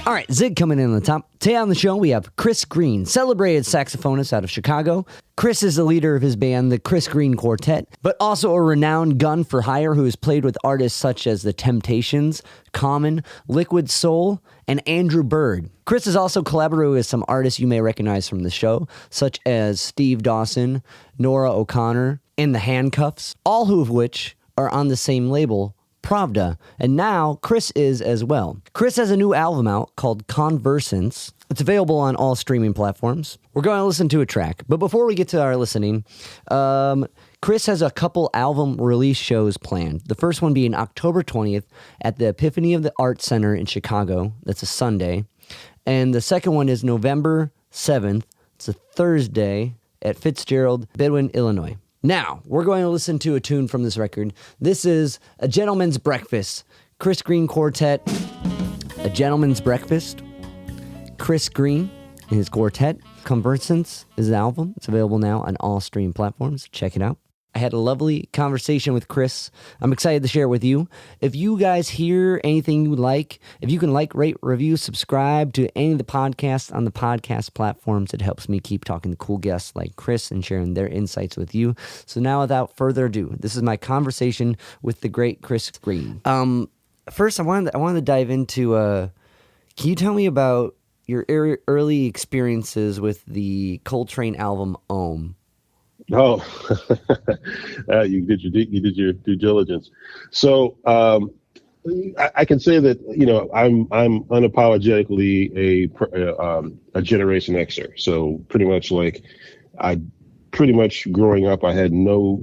All right, Zig coming in on the top. Today on the show, we have Chris Greene, celebrated saxophonist out of Chicago. Chris is the leader of his band, the Chris Greene Quartet, but also a renowned gun for hire who has played with artists such as The Temptations, Common, Liquid Soul, and Andrew Bird. Chris has also collaborated with some artists you may recognize from the show, such as Steve Dawson, Nora O'Connor, and The Handcuffs, all of which are on the same label, Pravda, and now Chris is as well. Chris has a new album out called Conversance. It's available on all streaming platforms. We're going to listen to a track, but before we get to our listening, Chris has a couple album release shows planned. The first one being October 20th at the Epiphany of the Arts Center in Chicago. That's a Sunday. And the second one is November 7th. It's a Thursday at Fitzgerald, Bedouin, Illinois. Now, we're going to listen to a tune from this record. This is A Gentleman's Breakfast. Chris Greene Quartet, A Gentleman's Breakfast. Chris Greene and his quartet. Conversance is the album. It's available now on all stream platforms. Check it out. I had a lovely conversation with Chris. I'm excited to share it with you. If you guys hear anything you like, if you can like, rate, review, subscribe to any of the podcasts on the podcast platforms, it helps me keep talking to cool guests like Chris and sharing their insights with you. So now, without further ado, this is my conversation with the great Chris Greene. First, I wanted to dive into. Can you tell me about your early experiences with the Coltrane album Ohm? Oh, you did your due diligence. So I can say that I'm unapologetically a Generation Xer. So pretty much growing up, I had little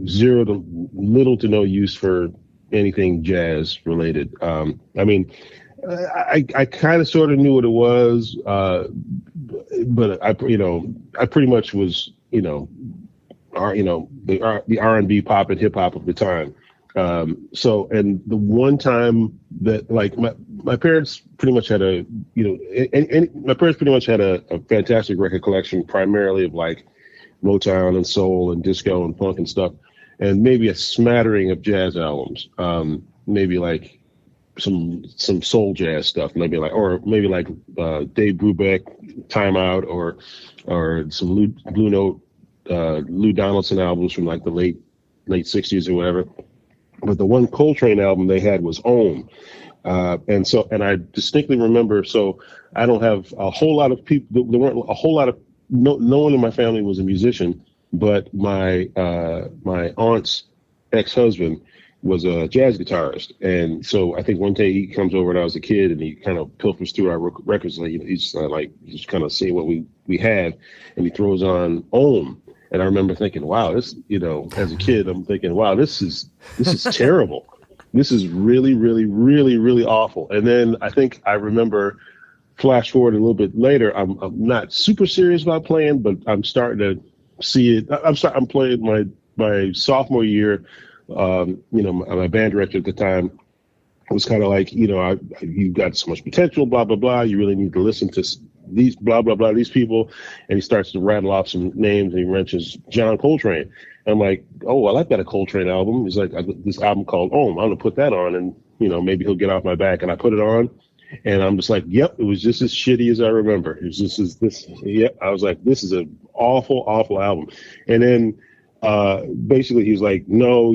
to no use for anything jazz related. I kind of sort of knew what it was, but I pretty much was the R&B pop and hip hop of the time. So, and the one time that my parents pretty much had a fantastic record collection, primarily of like Motown and soul and disco and funk and stuff, and maybe a smattering of jazz albums, maybe like some soul jazz stuff, maybe like Dave Brubeck, Time Out, or some Blue Note, Lou Donaldson albums from like the late 60s or whatever. But the one Coltrane album they had was Ohm. And I distinctly remember, so I don't have a whole lot of people, there weren't a whole lot of, no one in my family was a musician, but my aunt's ex-husband was a jazz guitarist. And so I think one day he comes over when I was a kid and he kind of pilfers through our records. He's kind of seeing what we had, and he throws on Ohm. And I remember thinking, wow, this, as a kid, I'm thinking, wow, this is terrible. This is really, really, really, really awful. And then I think I remember, flash forward a little bit later, I'm not super serious about playing, but I'm starting to see it. I'm playing my sophomore year. My band director at the time was kind of like, you've got so much potential, blah, blah, blah. You really need to listen to these blah, blah, blah, these people. And he starts to rattle off some names, and he mentions John Coltrane. And I'm like, oh, well, I've got a Coltrane album. He's like, I've got this album called Ohm. I'm going to put that on, and, maybe he'll get off my back. And I put it on, and I'm just like, yep, it was just as shitty as I remember. It was just this. Yep. I was like, this is an awful, awful album. And then basically he was like, no,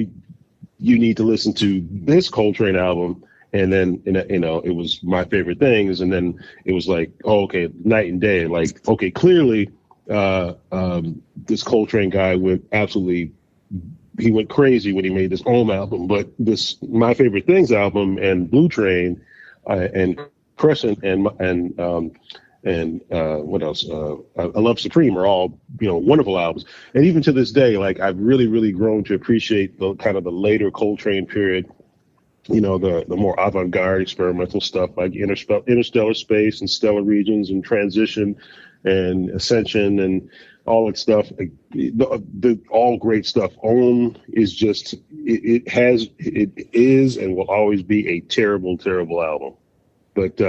you need to listen to this Coltrane album. And then, it was my favorite things. And then it was like, oh, okay, night and day. Like, okay, clearly this Coltrane guy went crazy when he made this Ohm album. But this My Favorite Things album and Blue Train and Crescent and what else? I Love Supreme are all, wonderful albums. And even to this day, like, I've really, really grown to appreciate the kind of the later Coltrane period. The more avant-garde experimental stuff like Interstellar Space and Stellar Regions and Transition and Ascension and all that stuff. The all great stuff. Ohm is just, it is and will always be a terrible, terrible album. But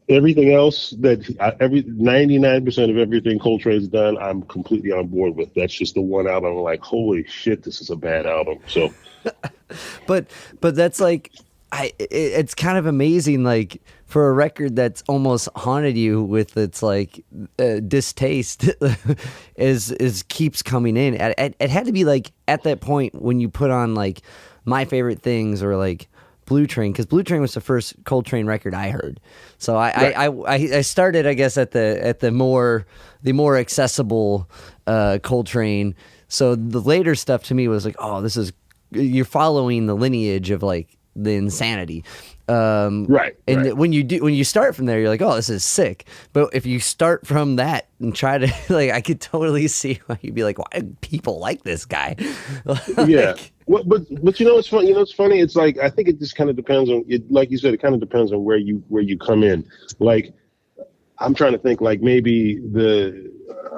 everything else 99% of everything Coltrane's done, I'm completely on board with. That's just the one album I'm like, holy shit, this is a bad album. So. But that's like, it's kind of amazing, like for a record that's almost haunted you with its like distaste, is keeps coming in. It had to be like at that point when you put on like My Favorite Things or like Blue Train, because Blue Train was the first Coltrane record I heard. So I started, I guess, at the more accessible Coltrane. So the later stuff to me was like, oh, this is, you're following the lineage of like the insanity. Right. When you start from there, you're like, oh, this is sick. But if you start from that and try to like, I could totally see why you'd be like, why do people like this guy? Like, yeah. But you know what's funny? It's funny. It's like, I think it just kind of depends on it. Like you said, it kind of depends on where you come in. Like, I'm trying to think, like maybe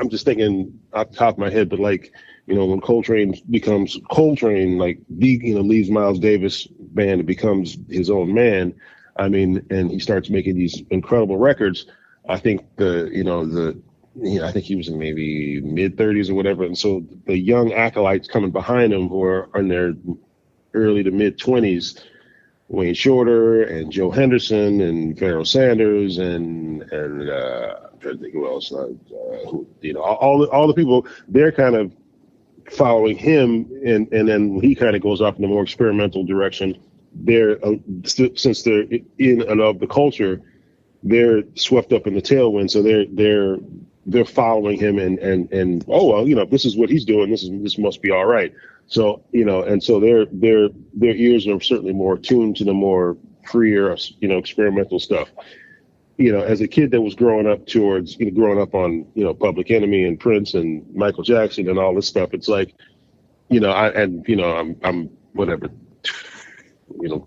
I'm just thinking off the top of my head, but like, when Coltrane becomes Coltrane, like leaves Miles Davis band and becomes his own man. I mean, and he starts making these incredible records. I think I think he was in maybe mid-30s or whatever. And so the young acolytes coming behind him who are in their early to mid-20s, Wayne Shorter and Joe Henderson and Pharoah Sanders and I'm trying to think who else. All the people, they're kind of following him, and then he kind of goes off in a more experimental direction. They're since they're in and of the culture, they're swept up in the tailwind, so they're following him and oh well, if this is what he's doing, this must be all right. So and so their ears are certainly more attuned to the more freer experimental stuff. As a kid that was growing up on Public Enemy and Prince and Michael Jackson and all this stuff, it's like I'm whatever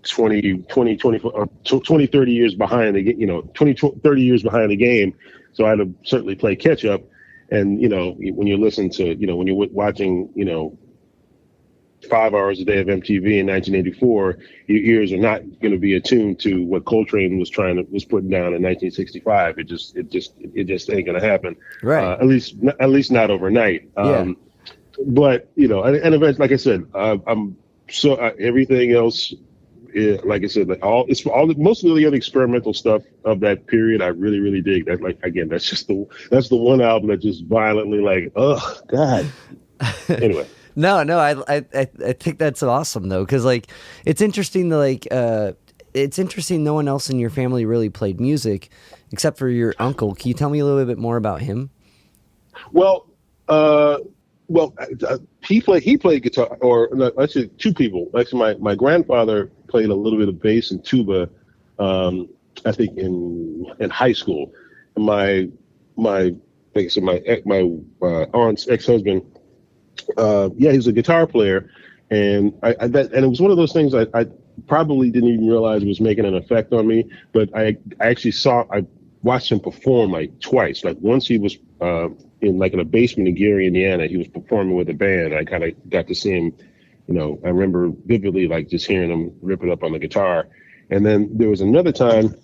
20, 30 years behind the 20, 30 years behind the game. So I had to certainly play catch up. And, when you listen to, when you're watching, 5 hours a day of MTV in 1984, your ears are not going to be attuned to what Coltrane was putting down in 1965. It just ain't going to happen. Right. At least not overnight. Yeah. But, and eventually, like I said, I'm so everything else, like I said, like most of the other experimental stuff of that period, I really, really dig. That, like, again, that's the one album that just violently, like, oh God. Anyway. No, I think that's awesome though, because like it's interesting to it's interesting. No one else in your family really played music except for your uncle. Can you tell me a little bit more about him? Well, he played guitar, or no, actually two people. Actually, my grandfather played a little bit of bass and tuba. I think in high school. Like I said, my aunt's ex-husband. He was a guitar player, and and it was one of those things I probably didn't even realize was making an effect on me. But I watched him perform like twice. Like once he was in a basement in Gary, Indiana. He was performing with a band. I kind of got to see him. I remember vividly like just hearing him rip it up on the guitar. And then there was another time.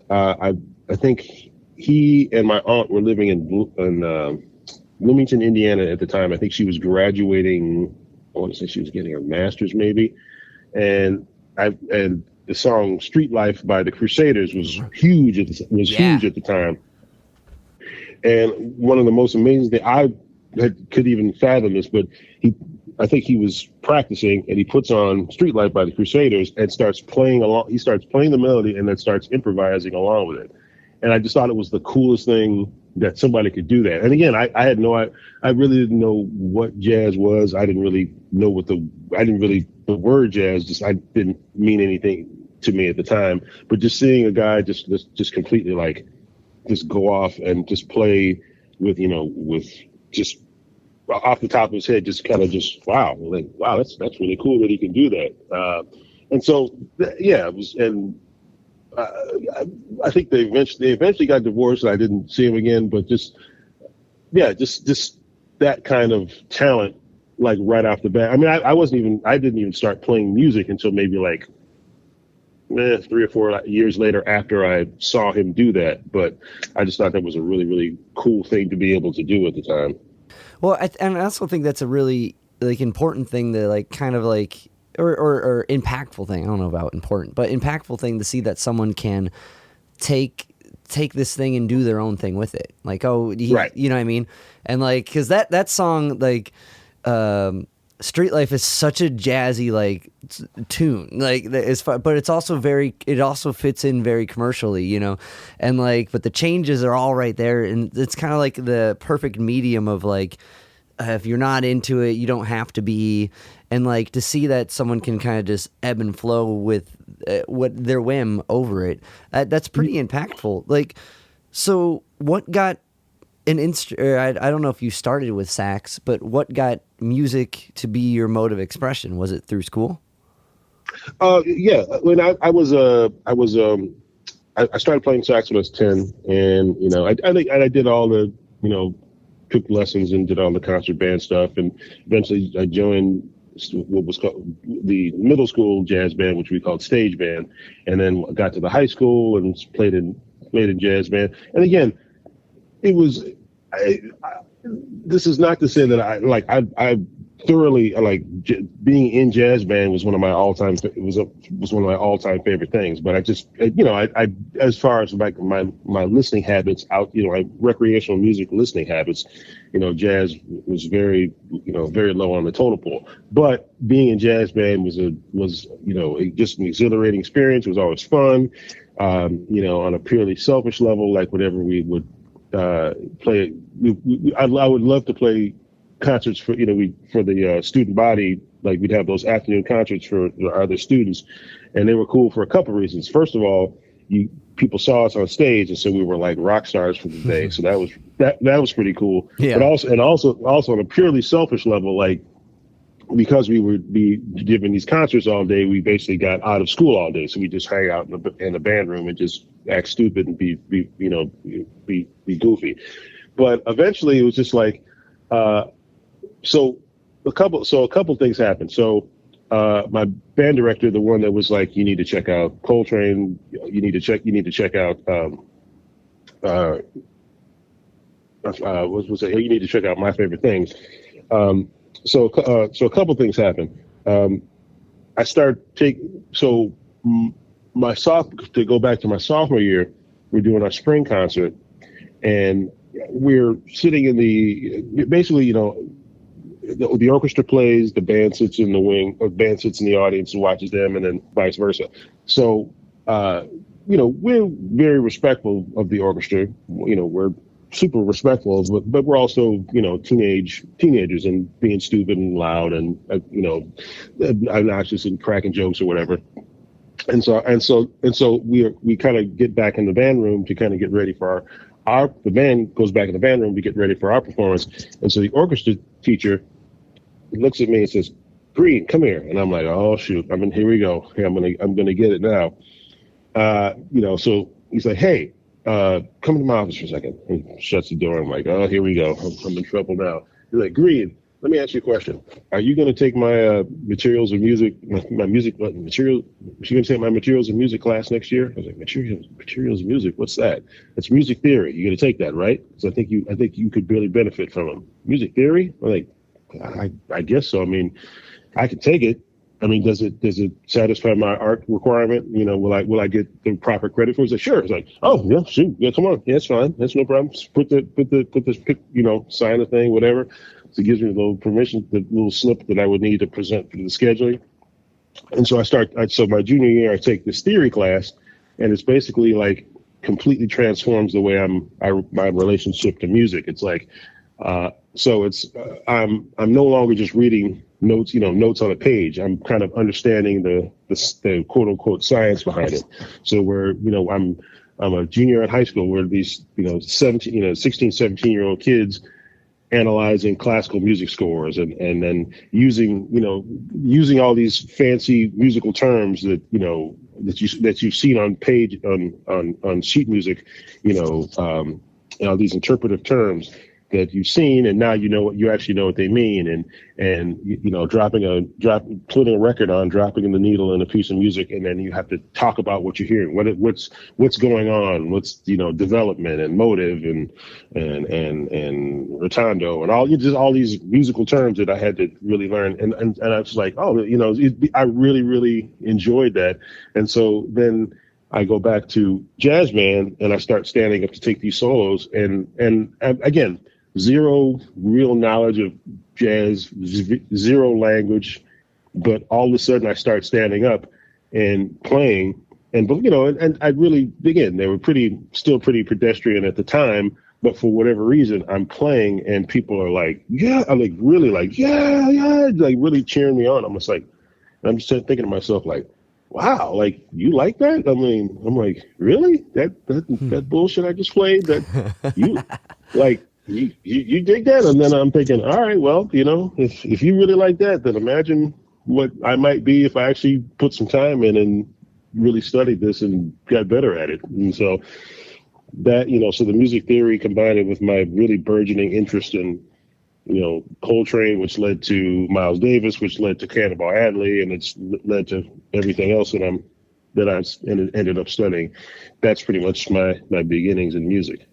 I think he and my aunt were living in Bloomington, Indiana at the time. I think she was graduating. I want to say she was getting her master's maybe. And the song "Street Life" by the Crusaders was huge. Huge at the time. And one of the most amazing things I could even fathom this, but I think he was practicing, and he puts on "Street Life" by the Crusaders and starts playing along. He starts playing the melody and then starts improvising along with it. And I just thought it was the coolest thing that somebody could do that. And again, I really didn't know what jazz was. I didn't really know the word jazz I didn't mean anything to me at the time. But just seeing a guy just completely like just go off and just play with just off the top of his head, just kind of wow, that's really cool that he can do that. And so it was, and I think they eventually got divorced. I didn't see him again, but just that kind of talent, like right off the bat. I mean, I didn't even start playing music until maybe like 3 or 4 years later after I saw him do that. But I just thought that was a really, really cool thing to be able to do at the time. Well, and I also think that's a really like important thing to like kind of like or impactful thing. I don't know about important, but impactful thing to see that someone can take this thing and do their own thing with it. Like, Right. you know what I mean? And like, cause that song, like, Street Life is such a jazzy, like, tune. Like, it's fun, but it also fits in very commercially, you know? And like, but the changes are all right there. And it's kind of like the perfect medium of like, if you're not into it, you don't have to be. And like, to see that someone can kind of just ebb and flow with what their whim over it, that's pretty impactful. Like, so what got I don't know if you started with sax, but what got music to be your mode of expression? Was it through school? Yeah. When I started playing sax when I was 10, and I think I did all the took lessons and did all the concert band stuff, and eventually I joined what was called the middle school jazz band, which we called stage band, and then got to the high school and played in jazz band. And again, it was. This is not to say that I thoroughly being in jazz band was one of my all-time favorite things. But I just I as far as like my listening habits my recreational music listening habits, jazz was very very low on the totem pole. But being in jazz band was just an exhilarating experience. It was always fun. On a purely selfish level, like whatever we would play. I would love to play concerts for the student body. Like, we'd have those afternoon concerts for our other students, and they were cool for a couple of reasons. First of all, people saw us on stage, and so we were like rock stars for the day. So that was pretty cool. Yeah. But also on a purely selfish level, like, because we would be giving these concerts all day, we basically got out of school all day. So we just hang out in the band room and just act stupid and be goofy. But eventually it was just like, so a couple things happened. So my band director, the one that was like, you need to check out Coltrane, you need to check out you need to check out My Favorite Things. So a couple things happened. I started to go back to my sophomore year, we're doing our spring concert, and we're sitting in the orchestra plays, the band sits in the wing, or band sits in the audience and watches them, and then vice versa. So, we're very respectful of the orchestra. We're super respectful, but we're also, teenagers and being stupid and loud and, obnoxious and cracking jokes or whatever. And so we kind of get back in the band room to kind of get ready for the band goes back in the band room to get ready for our performance. And so the orchestra teacher looks at me and says, "Greene, come here." And I'm like, "Oh shoot, here we go. Hey, I'm going to get it now." So he's like, "Hey, come to my office for a second." He shuts the door. I'm like, "Oh, here we go. I'm in trouble now." He's like, "Greene, let me ask you a question. Are you going to take my materials of music, my music material? Are you going to take my materials of music class next year?" I was like, materials of music? What's that? It's music theory. You're going to take that, right? Because I think you could really benefit from it. Music theory? I'm like, I guess so. I could take it. Does it satisfy my art requirement? Will I get the proper credit for it? He's like, "Sure." It's like, "Oh yeah, shoot, yeah, come on, yeah, it's fine, that's no problem. Just put this, sign the thing, whatever." So it gives me the little permission, the little slip that I would need to present for the scheduling. And so so my junior year, I take this theory class, and it's basically like completely transforms the way my relationship to music. It's like, so it's I'm no longer just reading notes on a page. I'm kind of understanding the quote unquote science behind it. So I'm a junior in high school where these 16, 17-year-old kids analyzing classical music scores and then using all these fancy musical terms that you've seen on page on sheet music, all these interpretive terms. that you've seen, and now you actually know what they mean, and putting a record on, dropping the needle in a piece of music, and then you have to talk about what you're hearing, what's going on, what's development and motive and rotondo and all these musical terms that I had to really learn, and I was like, oh, I really really enjoyed that, and so then I go back to jazz band and I start standing up to take these solos, and again, zero real knowledge of jazz, zero language, but all of a sudden I start standing up and playing, and I really, again, they were still pretty pedestrian at the time, but for whatever reason I'm playing and people are like, yeah, I'm like really like, yeah, like really cheering me on. I'm just thinking to myself like, wow, like you like that? I mean, I'm like, really? That bullshit I just played, that you like, you dig that? And then I'm thinking, all right, well, if you really like that, then imagine what I might be if I actually put some time in and really studied this and got better at it. And so that, so the music theory combined with my really burgeoning interest in Coltrane, which led to Miles Davis, which led to Cannonball Adderley, and it's led to everything else that I ended up studying. That's pretty much my beginnings in music.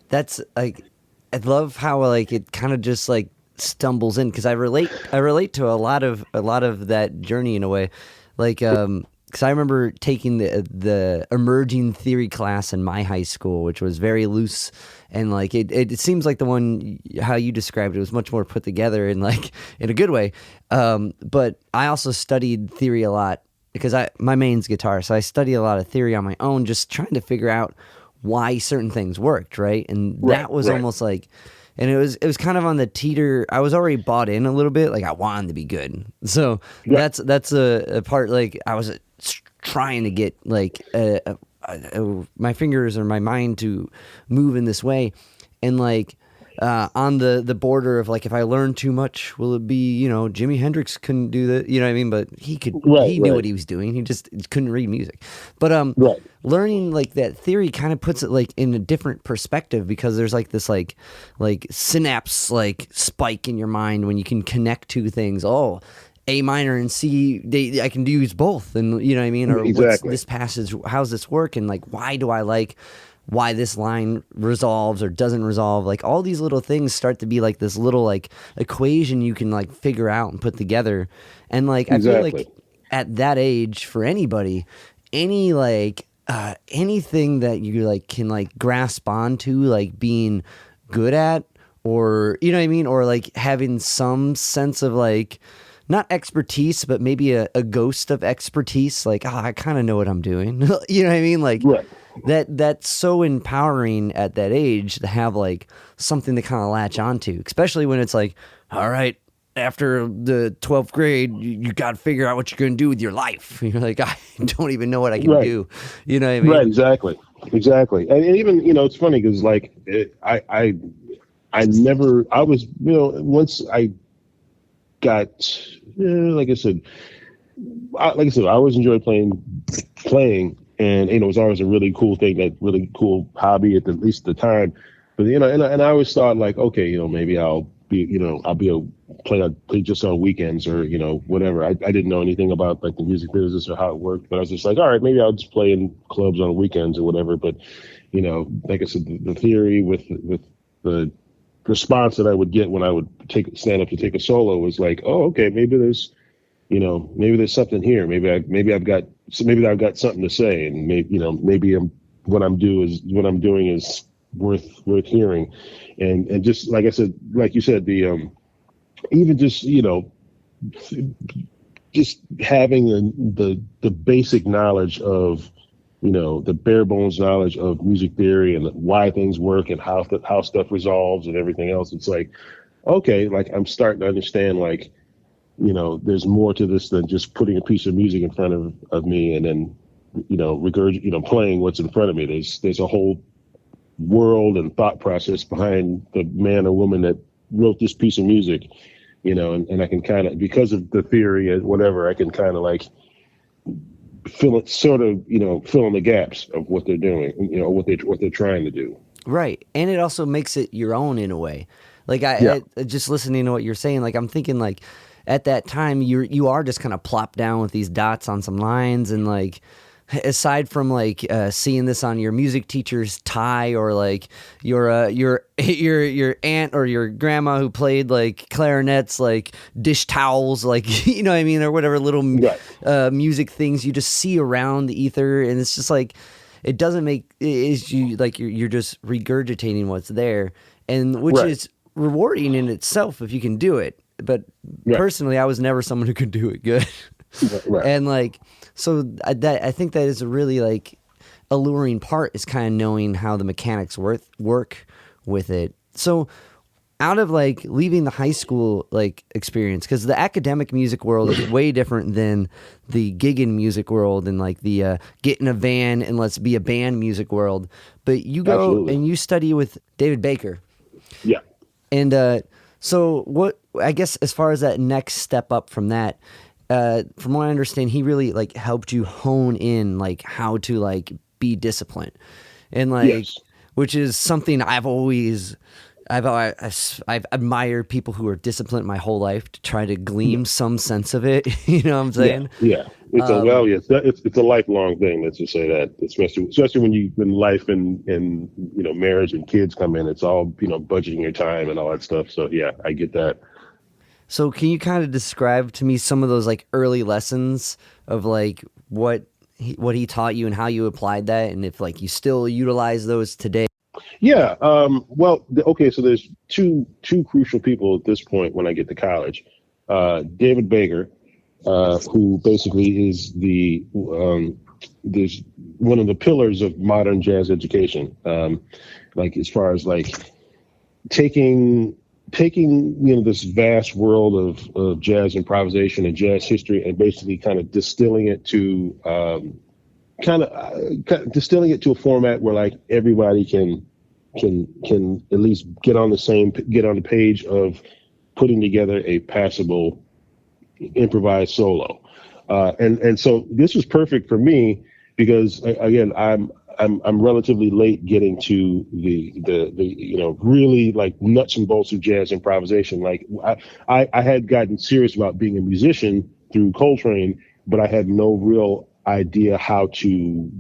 That's like, I love how like it kind of just like stumbles in, because I relate to a lot of that journey in a way, like because I remember taking the emerging theory class in my high school, which was very loose, and like it seems like the one how you described it was much more put together and like in a good way. But I also studied theory a lot because my main's guitar, so I studied a lot of theory on my own, just trying to figure out why certain things worked, right? And that was almost like, and it was kind of on the teeter. I was already bought in a little bit, like I wanted to be good. So that's a part, like I was trying to get like my fingers or my mind to move in this way, and like on the border of like, if I learn too much, will it be, Jimi Hendrix couldn't do that, you know what I mean? But he knew what he was doing. He just couldn't read music. But learning like that theory kind of puts it like in a different perspective, because there's like this like synapse like spike in your mind when you can connect two things. Oh, A minor and C, I can use both, and you know what I mean? Or what's this passage, how's this work, and like why this line resolves or doesn't resolve. Like all these little things start to be like this little like equation you can like figure out and put together. And like I feel like at that age, for anybody, any like anything that you like can like grasp onto, like being good at, or you know what I mean, or like having some sense of like, not expertise, but maybe a ghost of expertise. Like, I kind of know what I'm doing. You know what I mean? Like that's so empowering at that age to have like something to kind of latch onto, especially when it's like, all right, after the 12th grade, you got to figure out what you're going to do with your life. You're like, I don't even know what I can do. You know what I mean? Right. Exactly. And even, it's funny because like I once I got, like I said, I always enjoyed playing, and it was always a really cool thing, that really cool hobby at least the time. But and I always thought like, okay, maybe I'll play just on weekends, or whatever. I didn't know anything about like the music business or how it worked, but I was just like, all right, maybe I'll just play in clubs on weekends or whatever. But like I said, the theory with the response that I would get when I would stand up to take a solo was like, oh, okay, maybe there's something here. Maybe I've got something to say, and maybe what I'm doing is worth hearing, and just like I said, like you said, the even just just having the basic knowledge of the bare bones knowledge of music theory and why things work and how stuff resolves and everything else. It's like, okay, like I'm starting to understand, like, there's more to this than just putting a piece of music in front of me and then, playing what's in front of me. There's a whole world and thought process behind the man or woman that wrote this piece of music, and I can kind of, because of the theory and whatever, I can kind of like fill in the gaps of what they're doing, what they're trying to do. Right. And it also makes it your own in a way. Like Yeah, I just listening to what you're saying, like I'm thinking like at that time you are just kind of plopped down with these dots on some lines and like aside from like seeing this on your music teacher's tie or like your aunt or your grandma who played like clarinets like dish towels like you know what I mean or whatever little right, music things you just see around the ether and it's just like it doesn't make is you like you're just regurgitating what's there and which right, is rewarding in itself if you can do it but right, personally I was never someone who could do it good right, right. and like so that I think that is a really like alluring part is kind of knowing how the mechanics work with it so out of like leaving the high school like experience because the academic music world is way different than the gigging music world and like the get in a van and let's be a band music world but you go Absolutely. and you study with David Baker Yeah. and so what I guess as far as that next step up from that from what I understand he really like helped you hone in like how to like be disciplined and like Yes. which is something I've admired people who are disciplined my whole life to try to Yeah. glean some sense of it. You know what I'm Yeah. saying? Yeah. It's a well, yes, it's a lifelong thing. Let's just say that, especially when life and marriage and kids come in, it's all budgeting your time and all that stuff. So yeah, I get that. So can you kind of describe to me some of those like early lessons of like what he taught you and how you applied that, and if like you still utilize those today? Yeah. Well, okay. So there's two crucial people at this point when I get to college. David Baker, who basically is there's one of the pillars of modern jazz education. Like as far as like taking this vast world of jazz improvisation and jazz history and basically kind of distilling it to distilling it to a format where like everybody can at least get on the page of putting together a passable improvised solo. And so this was perfect for me because again I'm relatively late getting to the really like nuts and bolts of jazz improvisation. Like I had gotten serious about being a musician through Coltrane, but I had no real idea how to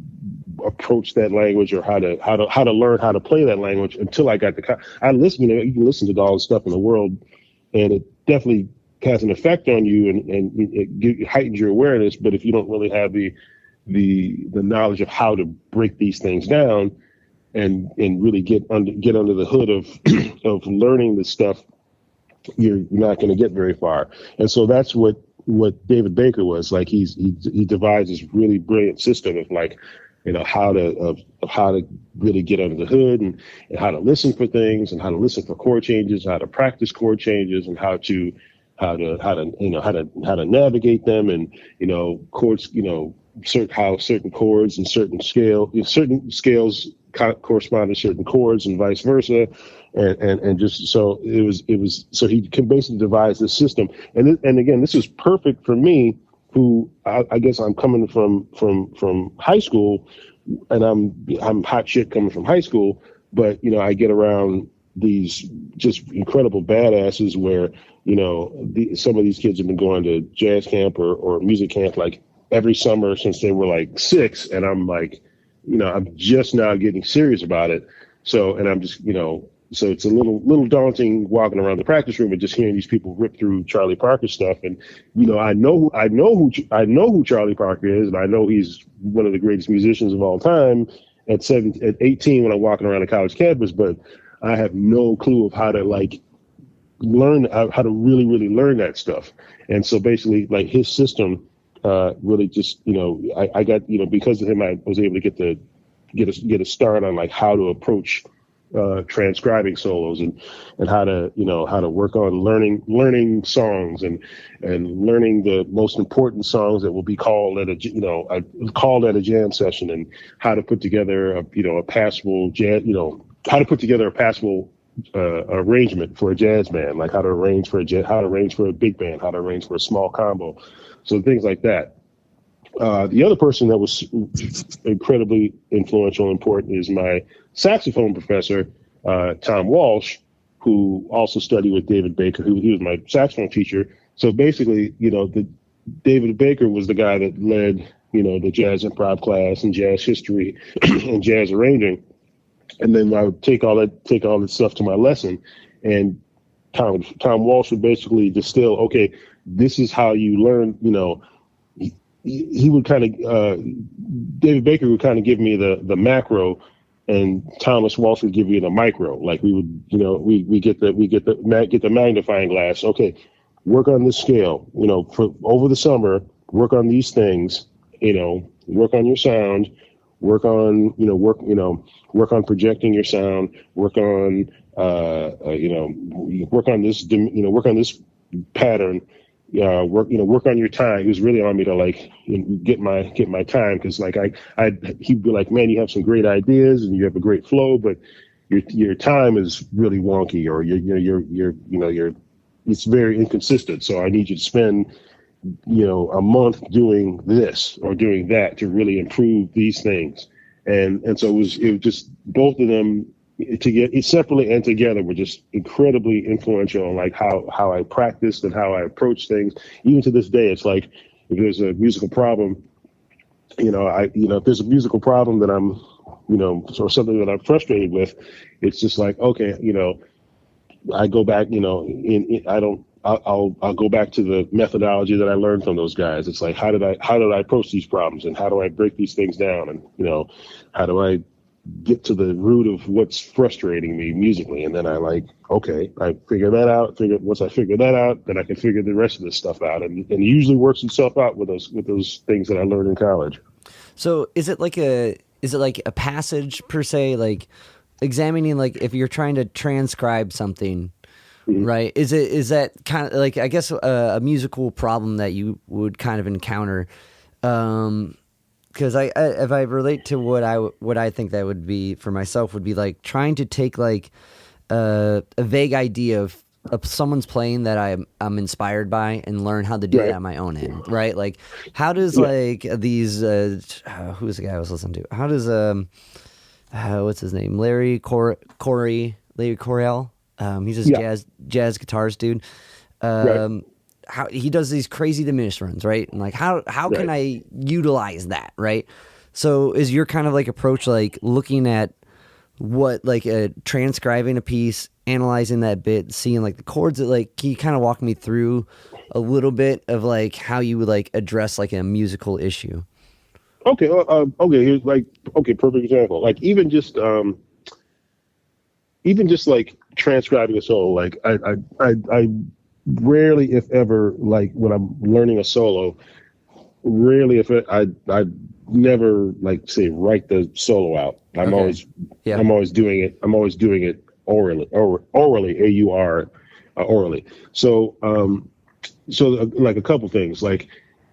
approach that language or how to learn how to play that language until I got to I listen. You can listen to all the stuff in the world, and it definitely has an effect on you and it heightens your awareness. But if you don't really have the knowledge of how to break these things down and really get under the hood of of learning this stuff, you're not going to get very far. And so that's what David Baker was like. He devised this really brilliant system of like how to really get under the hood and how to listen for things and how to listen for chord changes, how to practice chord changes, and how to navigate them and chords how certain chords and certain scales correspond to certain chords and vice versa and just so it was so he can basically devise this system and again this is perfect for me who I guess I'm coming from high school and I'm hot shit coming from high school but I get around these just incredible badasses where some of these kids have been going to jazz camp or music camp like every summer since they were like 6 and I'm like I'm just now getting serious about it so and I'm just so it's a little daunting walking around the practice room and just hearing these people rip through Charlie Parker stuff and I know who Charlie Parker is and I know he's one of the greatest musicians of all time at 18 when I'm walking around a college campus but I have no clue of how to like learn how to really learn that stuff. And so basically like his system really just I got because of him I was able to get a start on like how to approach transcribing solos and how to work on learning songs and learning the most important songs that will be called at a jam session and how to put together a passable jazz how to put together a passable arrangement for a jazz band, like how to arrange for a big band, how to arrange for a small combo, so things like that. The other person that was incredibly influential and important is my saxophone professor, Tom Walsh, who also studied with David Baker, who he was my saxophone teacher. So basically, David Baker was the guy that led, the jazz improv class and jazz history and jazz arranging. And then I would take all that stuff to my lesson, and Tom Walsh would basically distill, okay, this is how you learn, he would kind of, David Baker would kind of give me the macro, and Thomas Walsh would give you the micro. Like we would, we get the magnifying glass. Okay, work on this scale, for over the summer, work on these things, work on your sound, work on projecting your sound, work on work on this pattern, work on your time. He was really on me to get my time, because he'd be like, man, you have some great ideas and you have a great flow, but your time is really wonky, or it's very inconsistent. So I need you to spend a month doing this or doing that to really improve these things. And so it was just both of them separately and together were just incredibly influential on how I practiced and how I approach things. Even to this day, it's like if there's a musical problem, if there's a musical problem that I'm, or something that I'm frustrated with, it's just like, okay, I go back, I'll go back to the methodology that I learned from those guys. It's like, how did I approach these problems, and how do I break these things down, and how do I get to the root of what's frustrating me musically? And then I figure that out. Once I figure that out, then I can figure the rest of this stuff out, and it usually works itself out with those things that I learned in college. So is it like a passage per se, like examining, like if you're trying to transcribe something? Mm-hmm. Right. Is that kind of like, I guess, a musical problem that you would kind of encounter? Because if I relate to what I think that would be for myself, would be like trying to take like a vague idea of someone's playing that I'm inspired by, and learn how to do that on my own end. Right. Like, how does like these who's the guy I was listening to? How does what's his name? Larry Coryell. He's a jazz guitarist dude. How he does these crazy diminished runs, right? And like, how can I utilize that, right? So is your kind of like approach like looking at what, like transcribing a piece, analyzing that bit, seeing like the chords that, like, can you kind of walk me through a little bit of like how you would like address like a musical issue? Okay. Here's perfect example. Like even just like transcribing a solo, like I rarely, if ever, like when I'm learning a solo, I never like say write the solo out. I'm always doing it orally, orally. So like a couple things, like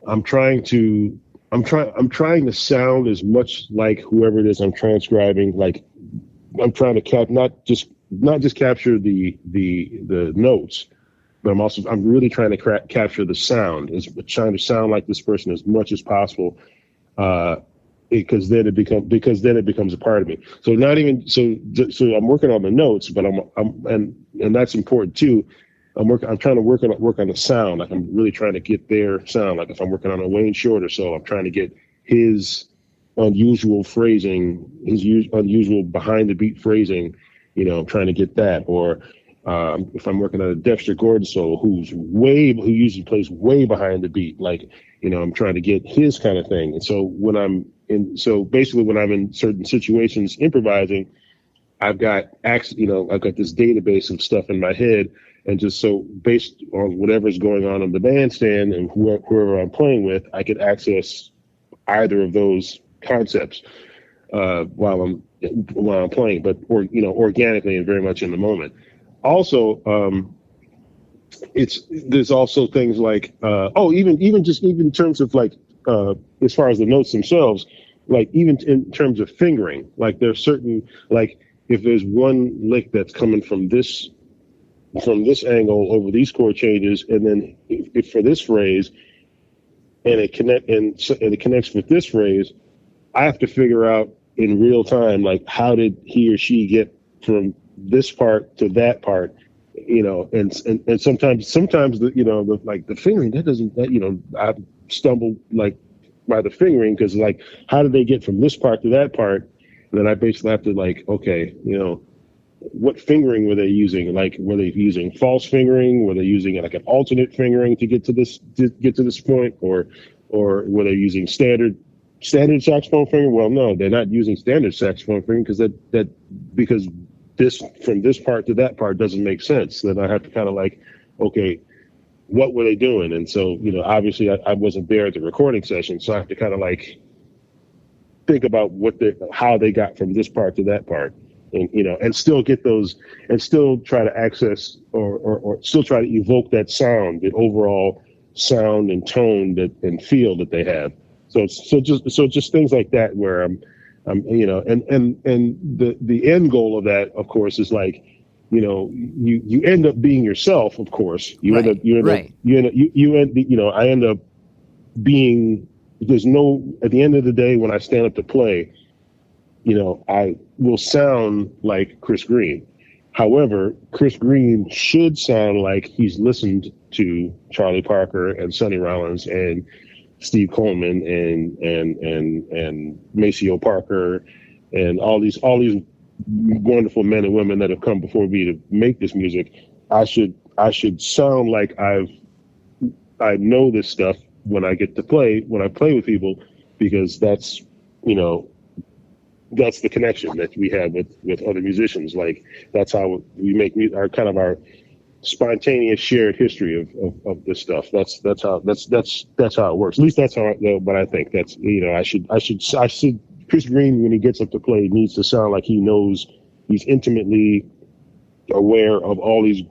I'm trying to sound as much like whoever it is I'm transcribing. Like I'm trying to not just capture the notes, but I'm really trying to capture the sound, trying to sound like this person as much as possible, because then it becomes a part of me. So I'm working on the notes, but and that's important too. I'm trying to work on the sound. Like I'm really trying to get their sound. Like if I'm working on a Wayne Shorter solo, I'm trying to get his unusual phrasing, his unusual behind the beat phrasing. I'm trying to get that. Or if I'm working on a Dexter Gordon solo, who usually plays way behind the beat, like, I'm trying to get his kind of thing. And so when I'm in certain situations improvising, I've got this database of stuff in my head, and just so based on whatever's going on in the bandstand and whoever I'm playing with, I could access either of those concepts while I'm playing, but organically and very much in the moment. Also, there's also things like even in terms of like as far as the notes themselves, like even in terms of fingering, like there's certain, like if there's one lick that's coming from this angle over these chord changes, and then if for this phrase, and it connects with this phrase, I have to figure out in real time, like how did he or she get from this part to that part, and sometimes the fingering, I stumbled like by the fingering, because like how did they get from this part to that part? And then I basically have to like, okay, what fingering were they using? Like, were they using false fingering? Were they using like an alternate fingering to get to this point, or were they using standard saxophone fingering? Well, no, they're not using standard saxophone fingering, because this from this part to that part doesn't make sense. Then I have to kind of like, okay, what were they doing? And so, obviously I wasn't there at the recording session, so I have to kind of like think about how they got from this part to that part, and still get those, and still try to access or still try to evoke that sound, the overall sound and tone and feel that they have. So just things like that where and the end goal of that, of course, is like, you end up being yourself. Of course, I end up being. There's no, at the end of the day, when I stand up to play, I will sound like Chris Greene. However, Chris Greene should sound like he's listened to Charlie Parker and Sonny Rollins and Steve Coleman and Maceo Parker and all these wonderful men and women that have come before me to make this music. I should sound like I know this stuff when I play with people, because that's the connection that we have with other musicians. Like, that's how we make our spontaneous shared history of this stuff. That's how it works. At least that's how but I think that's, I should Chris Greene, when he gets up to play, needs to sound like he knows, he's intimately aware of all these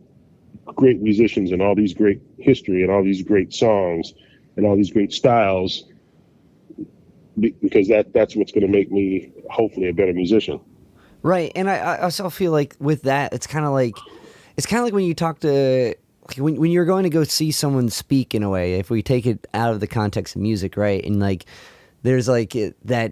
great musicians and all these great history and all these great songs and all these great styles, because that's what's going to make me hopefully a better musician. Right. And I also feel like with that, it's kind of like when you talk to, when you're going to go see someone speak, in a way, if we take it out of the context of music, right? And like, there's like that,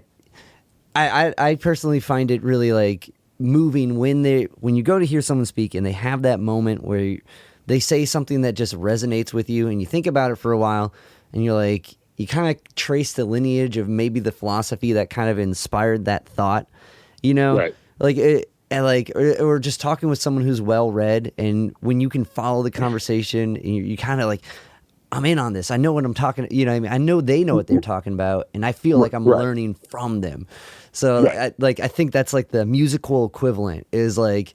I personally find it really like moving when you go to hear someone speak and they have that moment where they say something that just resonates with you, and you think about it for a while, and you're like, you kind of trace the lineage of maybe the philosophy that kind of inspired that thought, Right. Or just talking with someone who's well read, and when you can follow the conversation, and you kind of like, I'm in on this. I know what I'm talking. What I mean? I know they know what they're talking about, and I feel like I'm learning from them. So, I think that's like the musical equivalent is like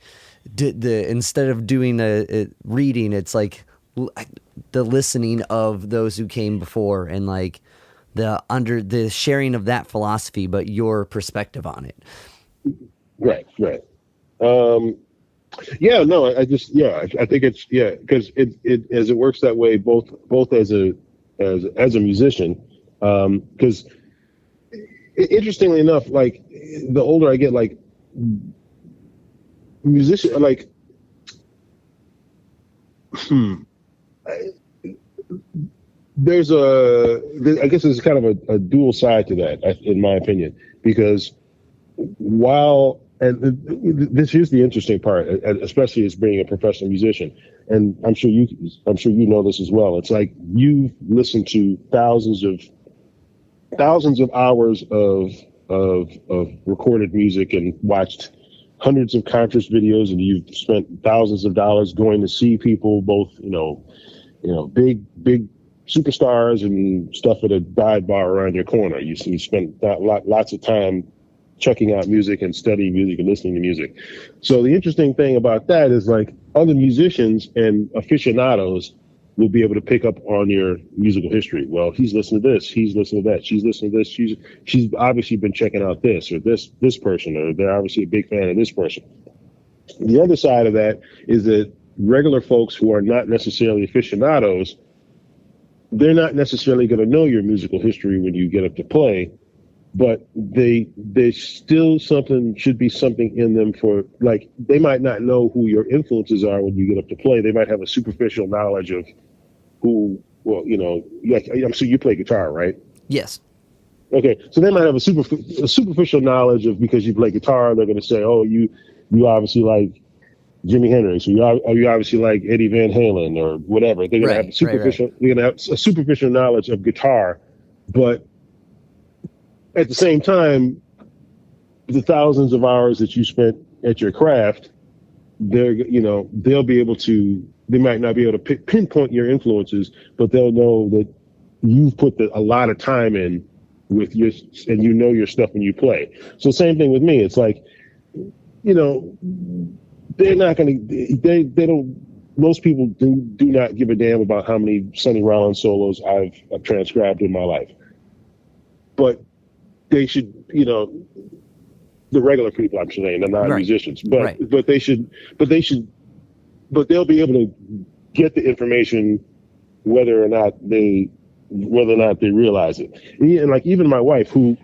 instead of doing a reading, it's like the listening of those who came before, and like the sharing of that philosophy, but your perspective on it. Right. I think it's, because it as it works that way, both as a musician, because interestingly enough, like the older I get, like musician, like I guess there's kind of a dual side to that, in my opinion, because this is the interesting part, especially as being a professional musician, and I'm sure you know this as well. It's like you've listened to thousands of hours of recorded music and watched hundreds of concert videos, and you've spent thousands of dollars going to see people, both big superstars and stuff at a dive bar around your corner. You spent lots of time checking out music and studying music and listening to music. So the interesting thing about that is, like, other musicians and aficionados will be able to pick up on your musical history. Well, he's listening to this, he's listening to that, she's listening to this, she's obviously been checking out this or this person, or they're obviously a big fan of this person. The other side of that is that regular folks who are not necessarily aficionados, they're not necessarily going to know your musical history when you get up to play, but they still should be something in them for, like, they might not know who your influences are when you get up to play. They might have a superficial knowledge of who, like, I'm sure you play guitar, right? Yes. Okay, so they might have a superficial knowledge of, because you play guitar, they're going to say, oh, you obviously like Jimi Hendrix, or you obviously like Eddie Van Halen, or whatever. They're going to have superficial. They're going to have a superficial knowledge of guitar, but at the same time, the thousands of hours that you spent at your craft, they'll be able to. They might not be able to pinpoint your influences, but they'll know that you've put a lot of time in with your, and you know your stuff when you play. So same thing with me. It's like, they're not going to, they don't, most people do not give a damn about how many Sonny Rollins solos I've transcribed in my life. But they should, the regular people, I'm saying, the non-musicians, but they'll be able to get the information whether or not they realize it. And like even my wife, who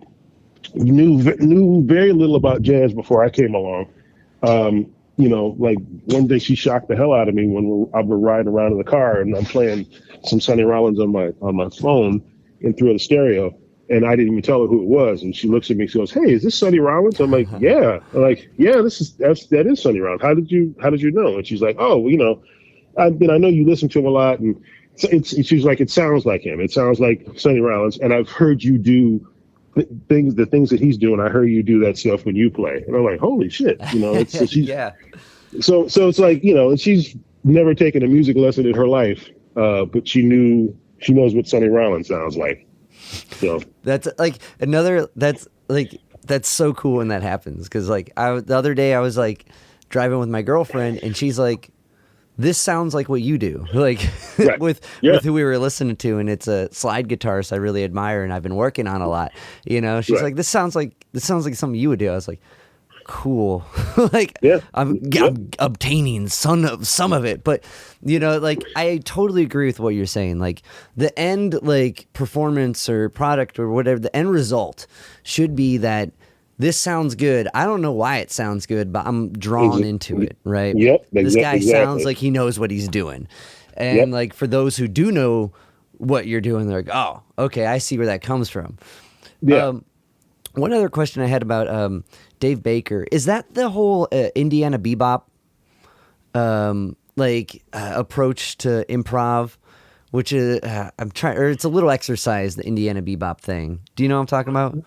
knew very little about jazz before I came along, like one day she shocked the hell out of me when I was riding around in the car and I'm playing some Sonny Rollins on my phone and through the stereo, and I didn't even tell her who it was. And she looks at me, she goes, "Hey, is this Sonny Rollins?" I'm like, "Yeah." I'm like, "Yeah, that is Sonny Rollins. How did you know?" And she's like, "Oh, I know you listen to him a lot." And she's like, "It sounds like him. It sounds like Sonny Rollins. And I've heard you do the things that he's doing. I heard you do that stuff when you play." And I'm like, "Holy shit!" Yeah. So it's like, and she's never taken a music lesson in her life, but she knows what Sonny Rollins sounds like. So that's like that's so cool when that happens, because like the other day I was like driving with my girlfriend and she's like, "This sounds like what you do," like right. with who we were listening to, and it's a slide guitarist I really admire and I've been working on a lot. She's right. like, this sounds like something you would do. I was like, cool. Like, yeah. I'm obtaining some of it, but like I totally agree with what you're saying. Like the end, like performance or product or whatever, the end result should be that this sounds good. I don't know why it sounds good, but I'm drawn into it, right? Yep. This guy exactly. sounds like he knows what he's doing. And like for those who do know what you're doing, they're like, "Oh, okay, I see where that comes from." Yeah. One other question I had about Dave Baker, is that the whole Indiana bebop approach to improv, which is it's a little exercise, the Indiana bebop thing. Do you know what I'm talking about?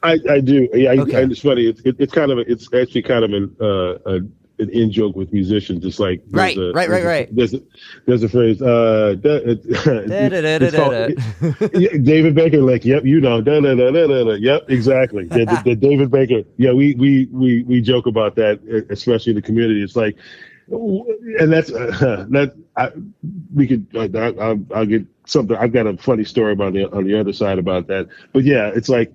I do. Yeah, Okay. it's funny. It's actually kind of an in joke with musicians. It's like right. There's a phrase. It's called, David Baker. Like, yep, yep, exactly. The David Baker. Yeah, we joke about that, especially in the community. It's like, and that's we could. I'll get something. I've got a funny story on the other side about that. But yeah, it's like.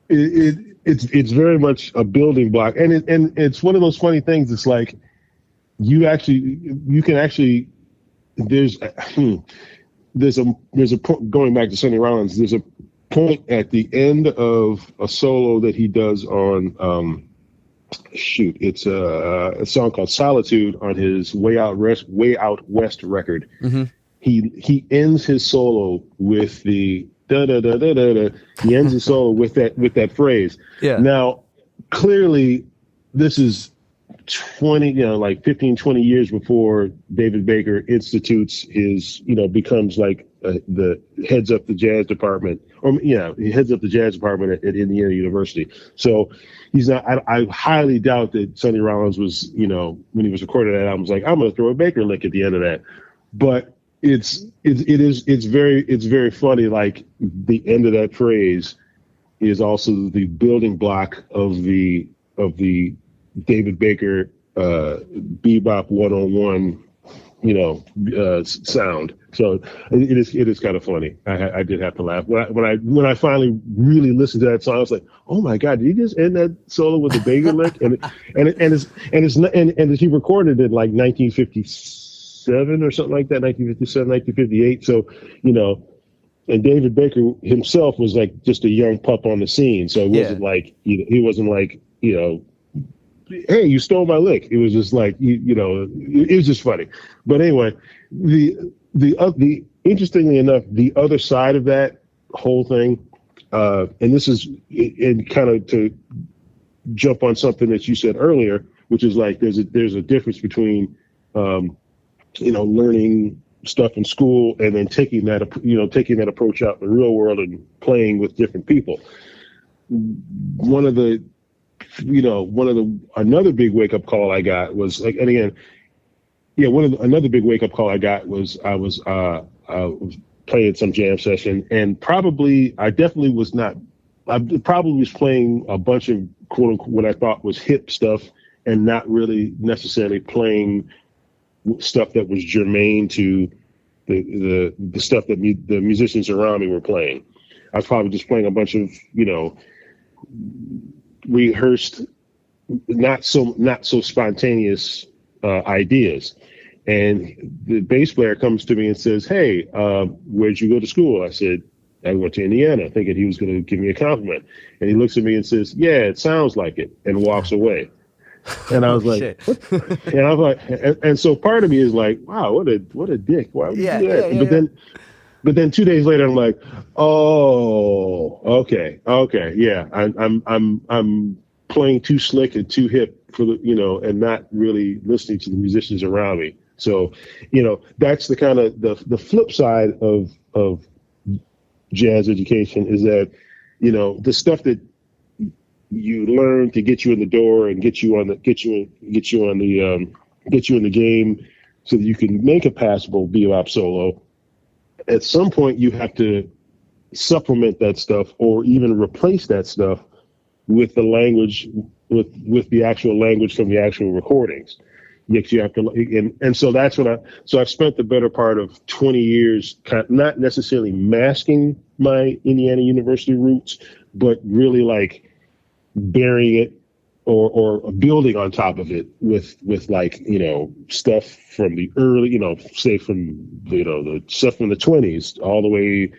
It's very much a building block, and it's one of those funny things. It's like you can actually there's a point, going back to Sonny Rollins. There's a point at the end of a solo that he does on it's a song called Solitude on his Way Out West record. Mm-hmm. He ends his solo with the da da da da da da. He ends his solo with that phrase. Yeah. Now, clearly, this is 15, 20 years before David Baker institutes his, becomes like the heads up the jazz department, he heads up the jazz department at Indiana University. So he's not. I highly doubt that Sonny Rollins was, when he was recording that album, was like, "I'm going to throw a Baker lick at the end of that," but. It's very funny. Like the end of that phrase is also the building block of the David Baker bebop 101 sound. So it is kind of funny. I did have to laugh when I finally really listened to that song. I was like, "Oh my God, did he just end that solo with a Baker lick?" And he recorded it like 1957 or something like that, 1957, 1958. So, and David Baker himself was like just a young pup on the scene. So it wasn't like, he wasn't like, "Hey, you stole my lick." It was just like, it was just funny. But anyway, the interestingly enough, the other side of that whole thing, And this is in kind of to jump on something that you said earlier, which is like there's a difference between learning stuff in school and then taking that approach out in the real world and playing with different people. Another big wake up call I got was like, and again, yeah, another big wake up call I got was I was playing some jam session, and I definitely was not. I probably was playing a bunch of quote unquote what I thought was hip stuff, and not really necessarily playing stuff that was germane to the stuff that the musicians around me were playing. I was probably just playing a bunch of rehearsed, not so spontaneous ideas. And the bass player comes to me and says, "Hey, where'd you go to school?" I said, "I went to Indiana," thinking he was going to give me a compliment. And he looks at me and says, "Yeah, it sounds like it," and walks away. And I was like, and I was like, and so part of me is like, wow, what a dick. Why would you do that? But then 2 days later, I'm like, oh, okay, yeah, I'm playing too slick and too hip for and not really listening to the musicians around me. So, that's the kind of the flip side of jazz education is that, the stuff that you learn to get you in the door and get you in the game so that you can make a passable bebop solo. At some point, you have to supplement that stuff or even replace that stuff with the language, with the actual language from the actual recordings. You have to, and so that's what I've spent the better part of 20 years, not necessarily masking my Indiana University roots, but really like burying it or building on top of it with like, stuff from the early, say from, the stuff from the 20s all the way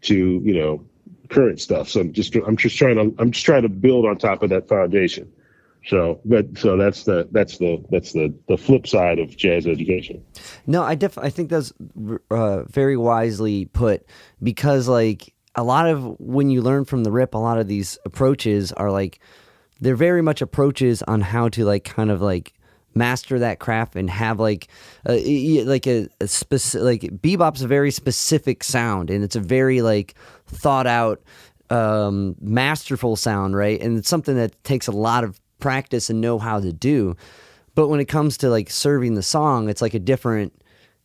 to, current stuff. So I'm just trying to build on top of that foundation. So that's the flip side of jazz education. No, I think that's very wisely put, because like a lot of when you learn from the rip, a lot of these approaches are like, they're very much approaches on how to like kind of like master that craft and have like a specific, like bebop's a very specific sound, and it's a very like thought out, masterful sound, right? And it's something that takes a lot of practice and know how to do. But when it comes to like serving the song, it's like a different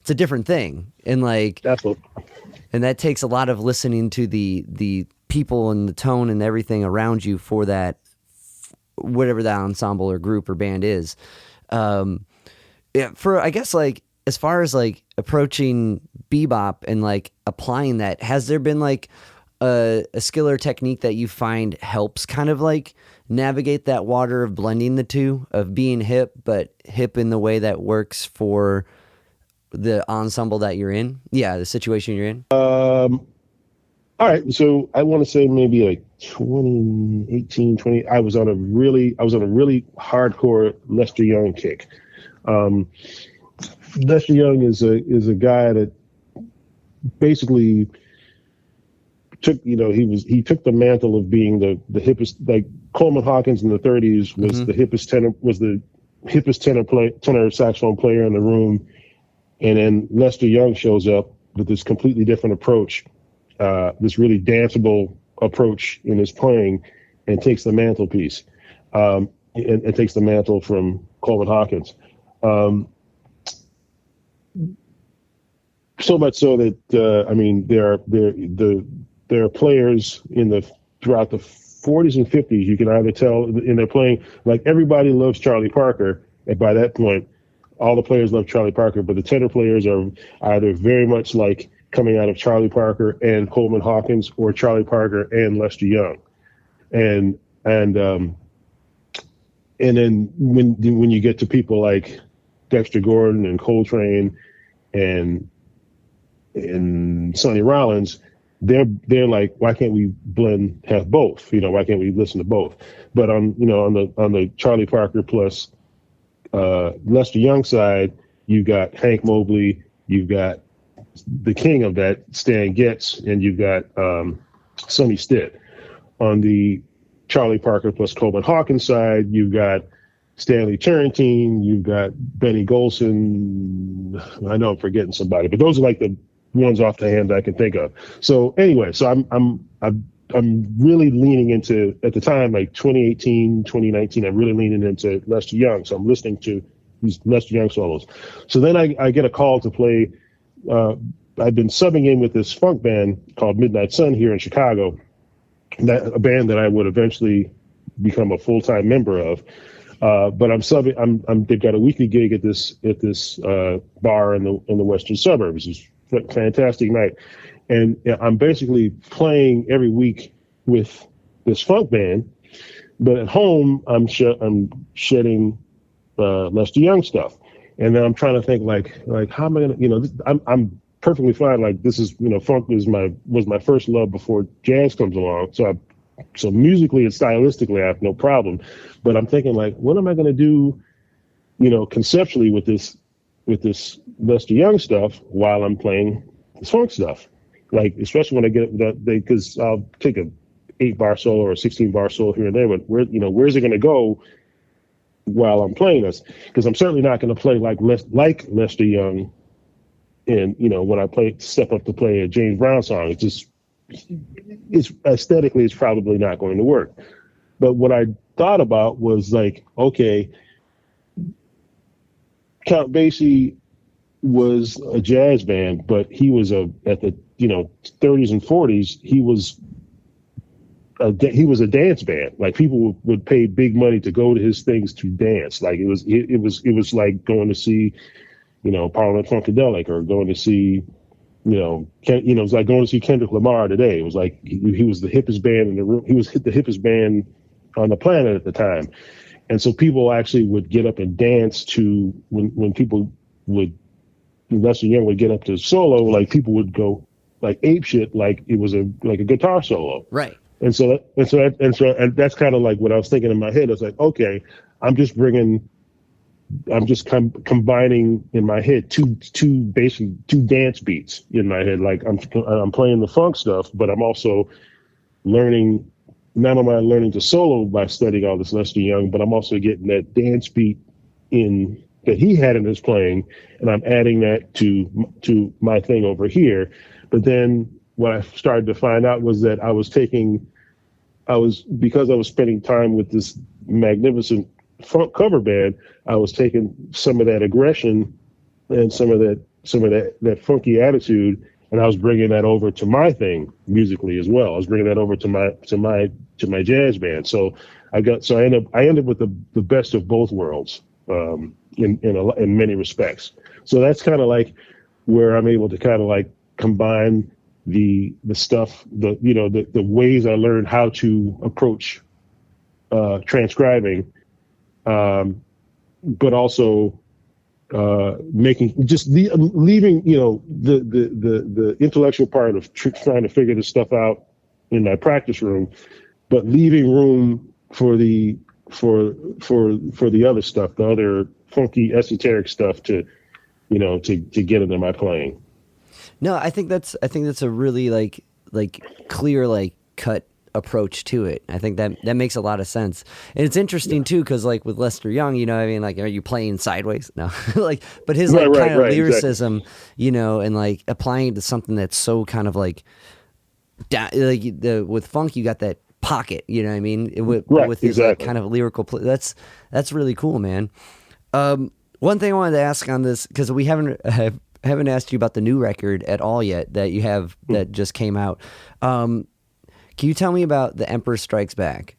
thing, and like absolutely. And that takes a lot of listening to the people and the tone and everything around you for that, whatever that ensemble or group or band is. For, I guess, like, as far as like approaching bebop and like applying that, has there been like a skill or technique that you find helps kind of like navigate that water of blending the two, of being hip, but hip in the way that works for the ensemble that you're in? Yeah, the situation you're in. All right, so I want to say maybe like 2018, 20. I was on a really hardcore Lester Young kick. Lester Young is a guy that basically took, he took the mantle of being the hippest. Like Coleman Hawkins in the 30s was the hippest tenor saxophone player in the room, and then Lester Young shows up with this completely different approach. This really danceable approach in his playing, and takes the mantelpiece, and takes the mantle from Coleman Hawkins. So much so that there are players throughout the 40s and 50s. You can either tell, and they're playing like everybody loves Charlie Parker, and by that point, all the players love Charlie Parker. But the tenor players are either very much like coming out of Charlie Parker and Coleman Hawkins, or Charlie Parker and Lester Young, and then when you get to people like Dexter Gordon and Coltrane and Sonny Rollins, they're like, why can't we have both? Why can't we listen to both? But on the Charlie Parker plus Lester Young side, you've got Hank Mobley, you've got the king of that, Stan Getz, and you've got Sonny Stitt. on the Charlie Parker plus Coleman Hawkins side, you've got Stanley Turrentine, you've got Benny Golson. I know I'm forgetting somebody, but those are like the ones off the hand I can think of. So anyway, so I'm really leaning into, at the time, like 2018, 2019, I'm really leaning into Lester Young. So I'm listening to these Lester Young solos. So then I get a call to play. I've been subbing in with this funk band called Midnight Sun here in Chicago, a band that I would eventually become a full-time member of. But I'm subbing. They've got a weekly gig at this bar in the western suburbs. It's a fantastic night, and I'm basically playing every week with this funk band. But at home, I'm shedding Lester Young stuff, and then I'm trying to think like how am I gonna, I'm perfectly fine. Like, this is, funk was my first love before jazz comes along. So musically and stylistically, I have no problem. But I'm thinking, like, what am I going to do, conceptually with this Lester Young stuff while I'm playing this funk stuff? Like, especially when I get that, because I'll take a 8-bar solo or a 16-bar solo here and there, but where's it going to go while I'm playing this? Because I'm certainly not going to play like Lester Young. And when I step up to play a James Brown song, it's aesthetically, it's probably not going to work. But what I thought about was like, okay, Count Basie was a jazz band, but he was at the 30s and 40s, he was a dance band. Like, people would pay big money to go to his things to dance. Like, it was like going to see, Parliament Funkadelic, or going to see, it was like going to see Kendrick Lamar today. It was like he was the hippest band in the room. He was the hippest band on the planet at the time. And so people actually would get up and dance to, when Lester Young would get up to solo, like, people would go like ape shit, like it was a guitar solo. Right. And that's kind of like what I was thinking in my head. I was like, okay, I'm just combining in my head two dance beats in my head. Like, I'm playing the funk stuff, but I'm also learning. Not only am I learning to solo by studying all this Lester Young, but I'm also getting that dance beat in that he had in his playing, and I'm adding that to my thing over here. But then what I started to find out was that because I was spending time with this magnificent funk cover band, I was taking some of that aggression and some of that funky attitude, and I was bringing that over to my thing musically as well. I was bringing that over to my jazz band. So I ended with the best of both worlds, in many respects. So that's kind of like where I'm able to kind of like combine the stuff, the ways I learned how to approach transcribing, but also leaving the intellectual part of trying to figure this stuff out in my practice room, but leaving room for the other stuff, the other funky esoteric stuff to get into my playing. No, I think that's a really like clear, like, cut approach to it. I think that makes a lot of sense. And it's interesting too, because like with Lester Young, like, are you playing sideways? No. Like, but his kind of lyricism, exactly. And like applying it to something that's so kind of like with funk, you got that pocket, you know what I mean? With his like kind of lyrical that's really cool, man. One thing I wanted to ask on this, because we haven't asked you about the new record at all yet that you have that just came out. Can you tell me about The Emperor Strikes Back?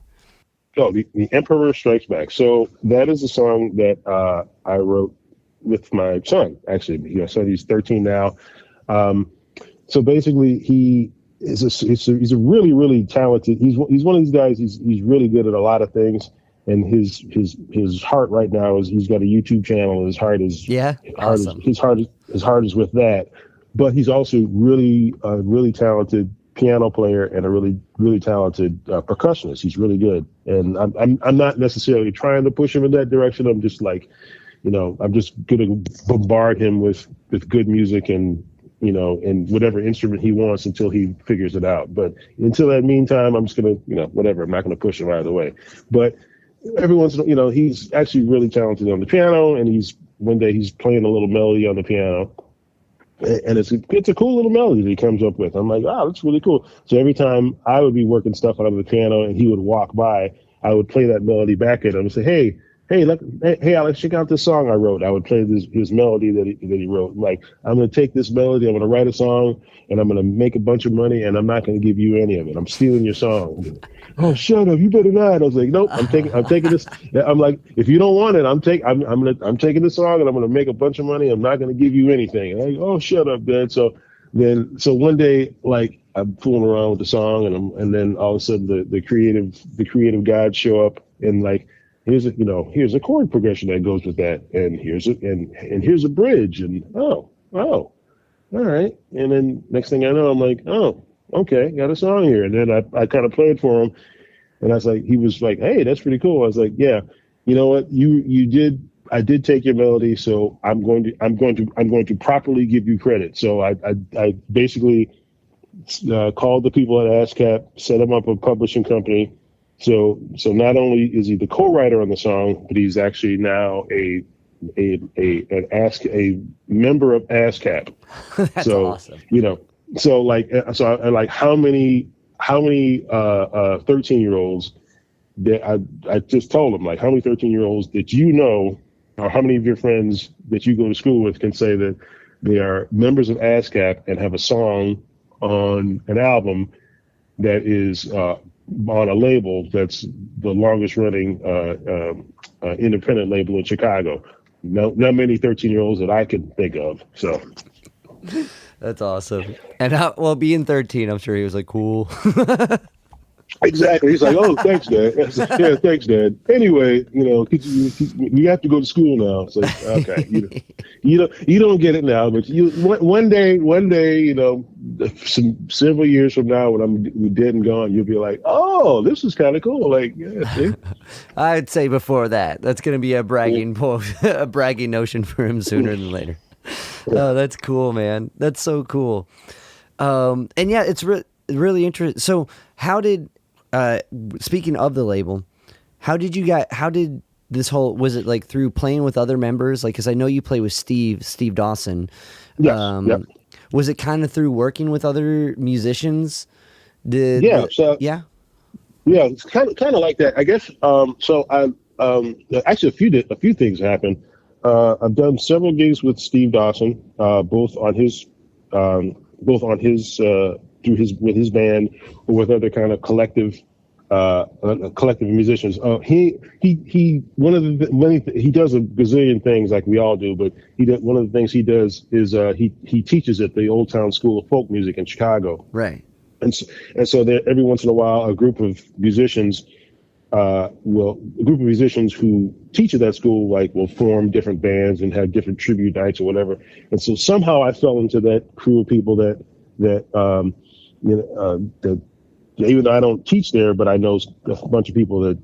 Oh, the Emperor Strikes Back. So that is a song that I wrote with my son, actually. So he's 13 now. So basically, he's a really, really talented. He's one of these guys. He's really good at a lot of things. And his heart right now is he's got a YouTube channel. His heart is awesome. His heart is with that. But he's also really talented piano player and a really, really talented percussionist. He's really good. And I'm not necessarily trying to push him in that direction. I'm just like, I'm just going to bombard him with good music and in whatever instrument he wants until he figures it out. But until that meantime, I'm just gonna, whatever. I'm not gonna push him either way. But every once in he's actually really talented on the piano, and one day he's playing a little melody on the piano, and it's a cool little melody that he comes up with. I'm like, oh, that's really cool. So every time I would be working stuff on the piano and he would walk by, I would play that melody back at him and say, hey, Alex, check out this song I wrote. I would play his melody that he wrote. Like, I'm going to take this melody, I'm going to write a song, and I'm going to make a bunch of money, and I'm not going to give you any of it. I'm stealing your song. Oh, shut up! You better not. I was like, nope. I'm taking this. I'm like, if you don't want it, I'm taking this song, and I'm going to make a bunch of money. I'm not going to give you anything. And oh, shut up, man. So one day, like, I'm fooling around with the song, and then all of a sudden the creative gods show up, and like, here's a chord progression that goes with that, and here's a bridge, and all right. And then next thing I know, I'm like, oh, okay, got a song here. And then I kind of played for him, and I was like, he was like, hey, that's pretty cool. I was like, yeah, you know what, I did take your melody, so I'm going to properly give you credit. So I basically called the people at ASCAP, set them up a publishing company. So not only is he the co-writer on the song, but he's actually now a member of ASCAP. That's awesome. So how many 13-year-olds that I just told him, like, how many 13-year-olds that or how many of your friends that you go to school with can say that they are members of ASCAP and have a song on an album that is on a label that's the longest running independent label in Chicago. Not many 13-year-olds that I can think of. So that's awesome. And being 13, I'm sure he was like, cool. Exactly. He's like, oh, thanks, Dad. I said, yeah, thanks, Dad. Anyway, we have to go to school now. It's like, okay, you don't get it now, but one day, several years from now, when I'm dead and gone, you'll be like, oh, this is kind of cool. Like, yeah, see? I'd say before that, that's going to be a bragging a bragging notion for him sooner than later. Oh, that's cool, man. That's so cool. And yeah, it's really interesting. So how did, speaking of the label, how did this whole, was it like through playing with other members? Like, cause I know you play with Steve Dawson. Yes, yep. Was it kind of through working with other musicians? Yeah, it's kind of like that, I guess. So I actually a few things happened. I've done several gigs with Steve Dawson, both on his with his band or with other kind of collective musicians. He does a gazillion things like we all do, but one of the things he does is he teaches at the Old Town School of Folk Music in Chicago. Right. And so there, every once in a while, a group of musicians who teach at that school, like, will form different bands and have different tribute nights or whatever. And so somehow I fell into that crew of people that even though I don't teach there, but I know a bunch of people that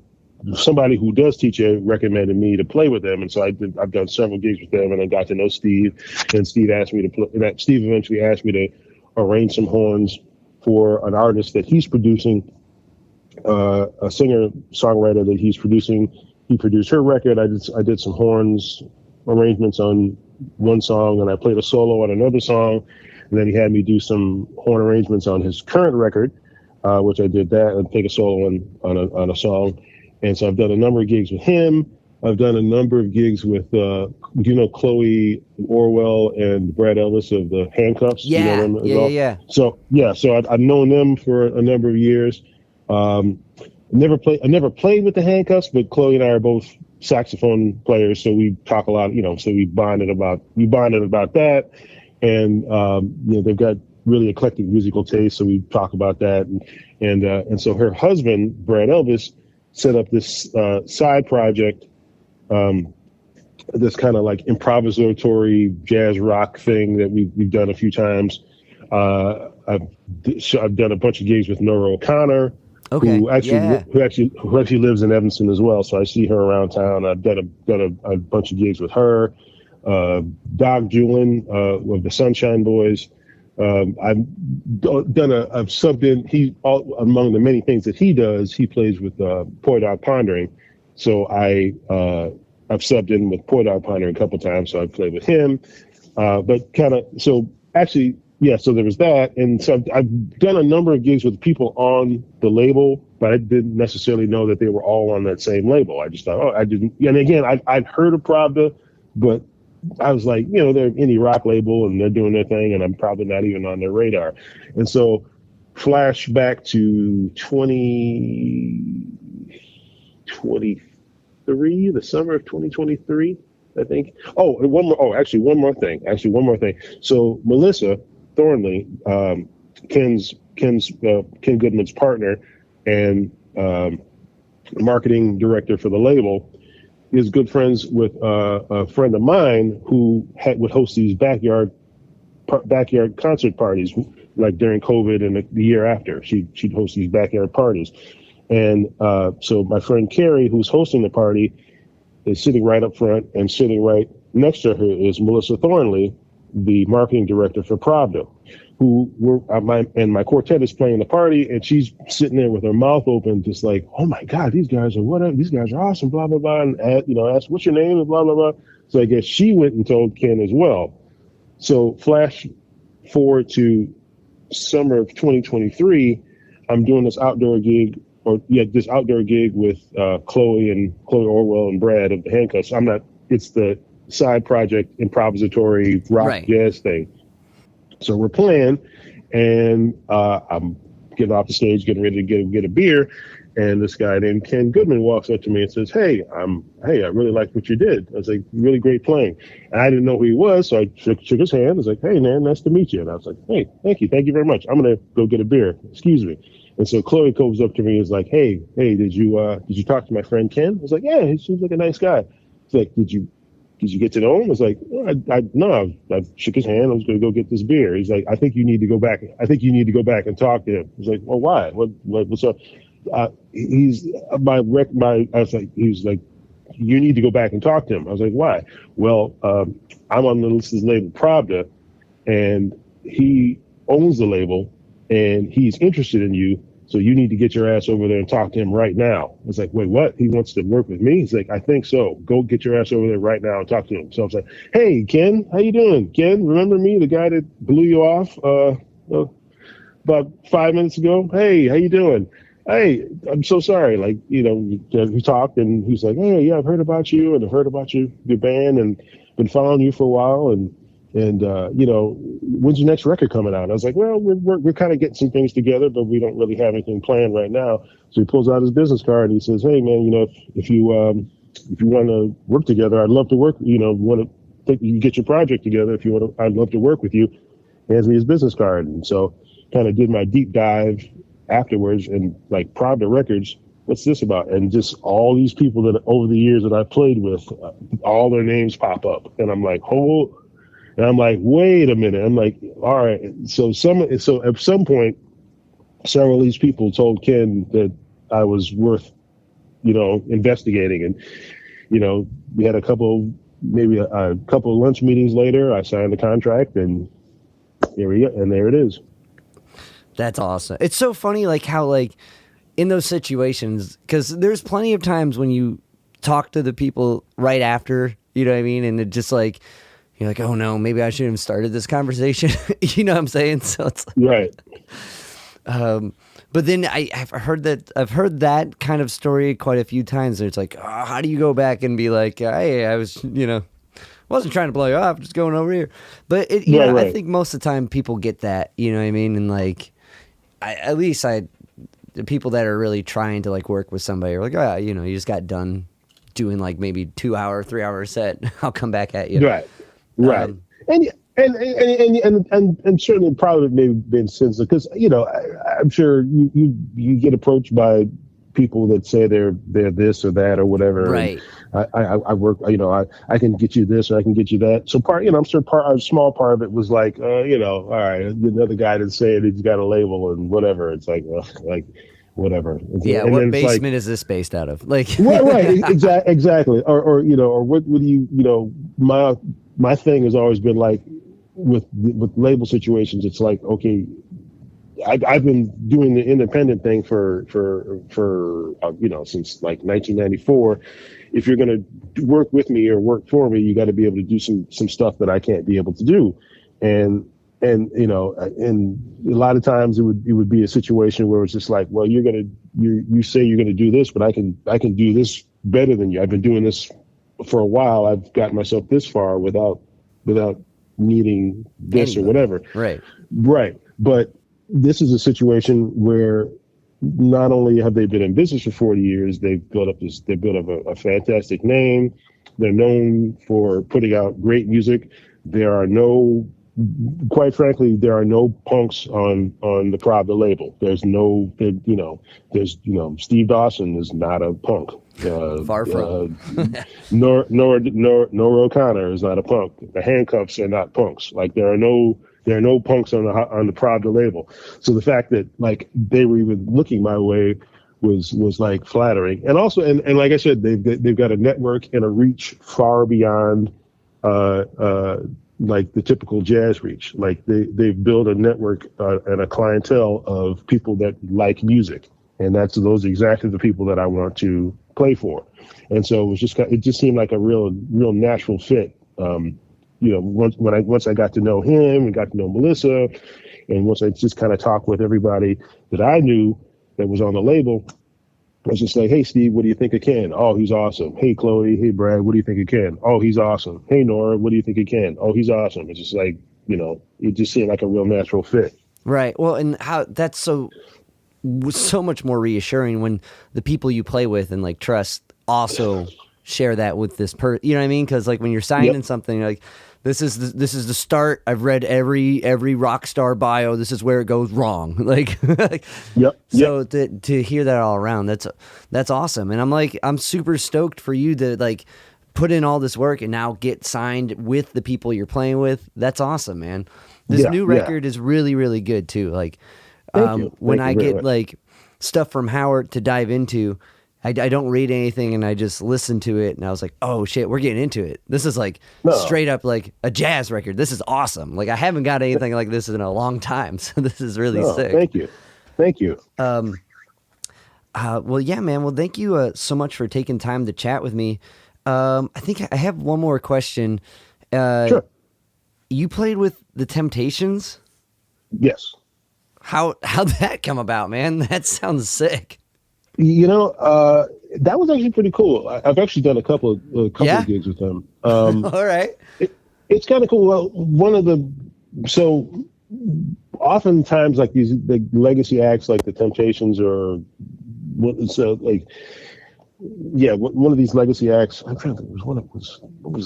somebody who does teach there recommended me to play with them. And so I've done several gigs with them, and I got to know Steve, and Steve eventually asked me to arrange some horns for an artist that he's producing, a singer songwriter that he's producing. He produced her record. I did some horns arrangements on one song, and I played a solo on another song. And then he had me do some horn arrangements on his current record, which I did that, and take a solo on a song. And so I've done a number of gigs with him. I've done a number of gigs with, Chloe Orwell and Brad Ellis of the Handcuffs. Yeah, you know them as well? Yeah. So I've known them for a number of years. I never played with the Handcuffs, but Chloe and I are both saxophone players, so we talk a lot. So we bonded about that. And they've got really eclectic musical taste, so we talk about that. And so her husband, Brad Elvis, set up this side project, this kind of like improvisatory jazz rock thing that we've done a few times. I've done a bunch of gigs with Nora O'Connor, who actually lives in Evanston as well. So I see her around town. I've done a bunch of gigs with her. Doc Julin of the Sunshine Boys. I've I've subbed in. Among the many things that he does, he plays with Poi Dog Pondering. So I've subbed in with Poi Dog Pondering a couple times. So I've played with him. But kind of, so actually, yeah, so there was that. And so I've done a number of gigs with people on the label, but I didn't necessarily know that they were all on that same label. I just thought, oh, I didn't. And again, I'd heard of Pravda, but I was like, they're an indie rock label and they're doing their thing, and I'm probably not even on their radar. And so flash back to 2023, the summer of 2023. I think. Oh, and one more thing. So Melissa Thornley, Ken Goodman's partner and marketing director for the label, is good friends with a friend of mine who would host these backyard concert parties, like during COVID and the year after. She'd host these backyard parties, and so my friend Carrie, who's hosting the party, is sitting right up front, and sitting right next to her is Melissa Thornley, the marketing director for Pravda, my quartet is playing the party, and she's sitting there with her mouth open, just like, oh my God, these guys are awesome, blah, blah, blah, and asked, what's your name, and blah, blah, blah. So I guess she went and told Ken as well. So flash forward to summer of 2023, I'm doing this outdoor gig with Chloe Orwell and Brad of the Handcuffs. It's the side project improvisatory rock jazz thing. So we're playing, and I'm getting off the stage, getting ready to get a beer, and this guy named Ken Goodman walks up to me and says, hey, I really liked what you did. I was like, really great playing. And I didn't know who he was, so I shook his hand. I was like, hey, man, nice to meet you. And I was like, hey, thank you very much. I'm gonna go get a beer. Excuse me. And so Chloe comes up to me and is like, hey, did you talk to my friend Ken? I was like, yeah, he seems like a nice guy. He's like, did you get to know him? I was like, no, I shook his hand. I was going to go get this beer. He's like, I think you need to go back and talk to him. I was like, well, why? What's up? He was like, you need to go back and talk to him. I was like, why? Well, I'm on this label Pravda, and he owns the label, and he's interested in you. So you need to get your ass over there and talk to him right now. I was like, wait, what? He wants to work with me? He's like, I think so. Go get your ass over there right now and talk to him. So I was like, hey, Ken, how you doing? Ken, remember me, the guy that blew you off about 5 minutes ago? Hey, how you doing? Hey, I'm so sorry. Like, we talked, and he's like, hey, yeah, I've heard about you, and I've heard about your band, and been following you for a while, and when's your next record coming out? I was like, well, we're kind of getting some things together, but we don't really have anything planned right now. So he pulls out his business card and he says, hey man, if you want to work together, I'd love to work. Want to you get your project together? If you want to, I'd love to work with you. Hands me his business card, and so kind of did my deep dive afterwards, and like Pravda Records. What's this about? And just all these people that over the years that I played with, all their names pop up, and I'm like, and I'm like, wait a minute. I'm like, all right. So at some point, several of these people told Ken that I was worth, investigating. And, we had a couple of lunch meetings later. I signed the contract, and there it is. That's awesome. It's so funny, like how, like in those situations, because there's plenty of times when you talk to the people right after, you know what I mean? And it just like, you're like, oh no, maybe I shouldn't have started this conversation. You know what I'm saying? So it's like, right. But then I've heard that kind of story quite a few times. It's like, oh, how do you go back and be like, hey, I was, wasn't trying to blow you off, just going over here. But right. I think most of the time people get that, you know what I mean? And like, the people that are really trying to like work with somebody are like, oh, you just got done doing like maybe 2 hour, 3 hour set. I'll come back at you. Right. And certainly probably maybe been since, because I'm sure you get approached by people that say they're this or that or whatever. Right. I work. I can get you this or I can get you that. So I'm sure a small part of it was like, all right, another guy that's saying he's got a label and whatever. It's like, whatever. Yeah. And what basement is this based out of? Like. right. Exactly. Or what would you. My thing has always been like, with label situations, it's like, okay, I've been doing the independent thing for since like 1994. If you're going to work with me or work for me, you got to be able to do some stuff that I can't be able to do, and and a lot of times it would be a situation where it's just like, well, you say you're gonna do this, but I can do this better than you. I've been doing this for a while. I've gotten myself this far without needing this or whatever. Right. But this is a situation where not only have they been in business for 40 years, they've built up a fantastic name. They're known for putting out great music. Quite frankly, there are no punks on the Pravda label. Steve Dawson is not a punk. Far from. Nora O'Connor is not a punk. The Handcuffs are not punks. Like there are no punks on the Pravda label. So the fact that like they were even looking my way was like flattering. And also, and like I said, they've got a network and a reach far beyond like the typical jazz reach. Like they've built a network and a clientele of people that like music, and those are exactly the people that I want to play for. And so it just seemed like a real natural fit. Once I got to know him and got to know Melissa, and once I just kind of talked with everybody that I knew that was on the label, I was just like, hey, Steve, what do you think of Ken? Oh, he's awesome. Hey, Chloe. Hey, Brad, what do you think of Ken? Oh, he's awesome. Hey, Nora, what do you think of Ken? Oh, he's awesome. It's just like, it just seemed like a real natural fit. Right. Well, and how that's so much more reassuring when the people you play with and like trust also share that with this person. You know what I mean? Because like when you're signing something, like this is the start. I've read every rock star bio. This is where it goes wrong. Like, So to hear that all around, that's awesome. And I'm super stoked for you to like put in all this work and now get signed with the people you're playing with. That's awesome, man. This new record is really, really good too. Like, when I get like stuff from Howard to dive into, I don't read anything and I just listen to it and I was like, oh shit, we're getting into it. This is like straight up like a jazz record. This is awesome. Like I haven't got anything like this in a long time. So this is really sick. Thank you. Well, yeah, man. Well, thank you so much for taking time to chat with me. I think I have one more question. Sure. You played with the Temptations? Yes. How'd that come about, man? That sounds sick. That was actually pretty cool. I've actually done a couple of gigs with them. All right. It's kind of cool. Well, so oftentimes like these legacy acts like the Temptations one of these legacy acts. I'm trying to think. What was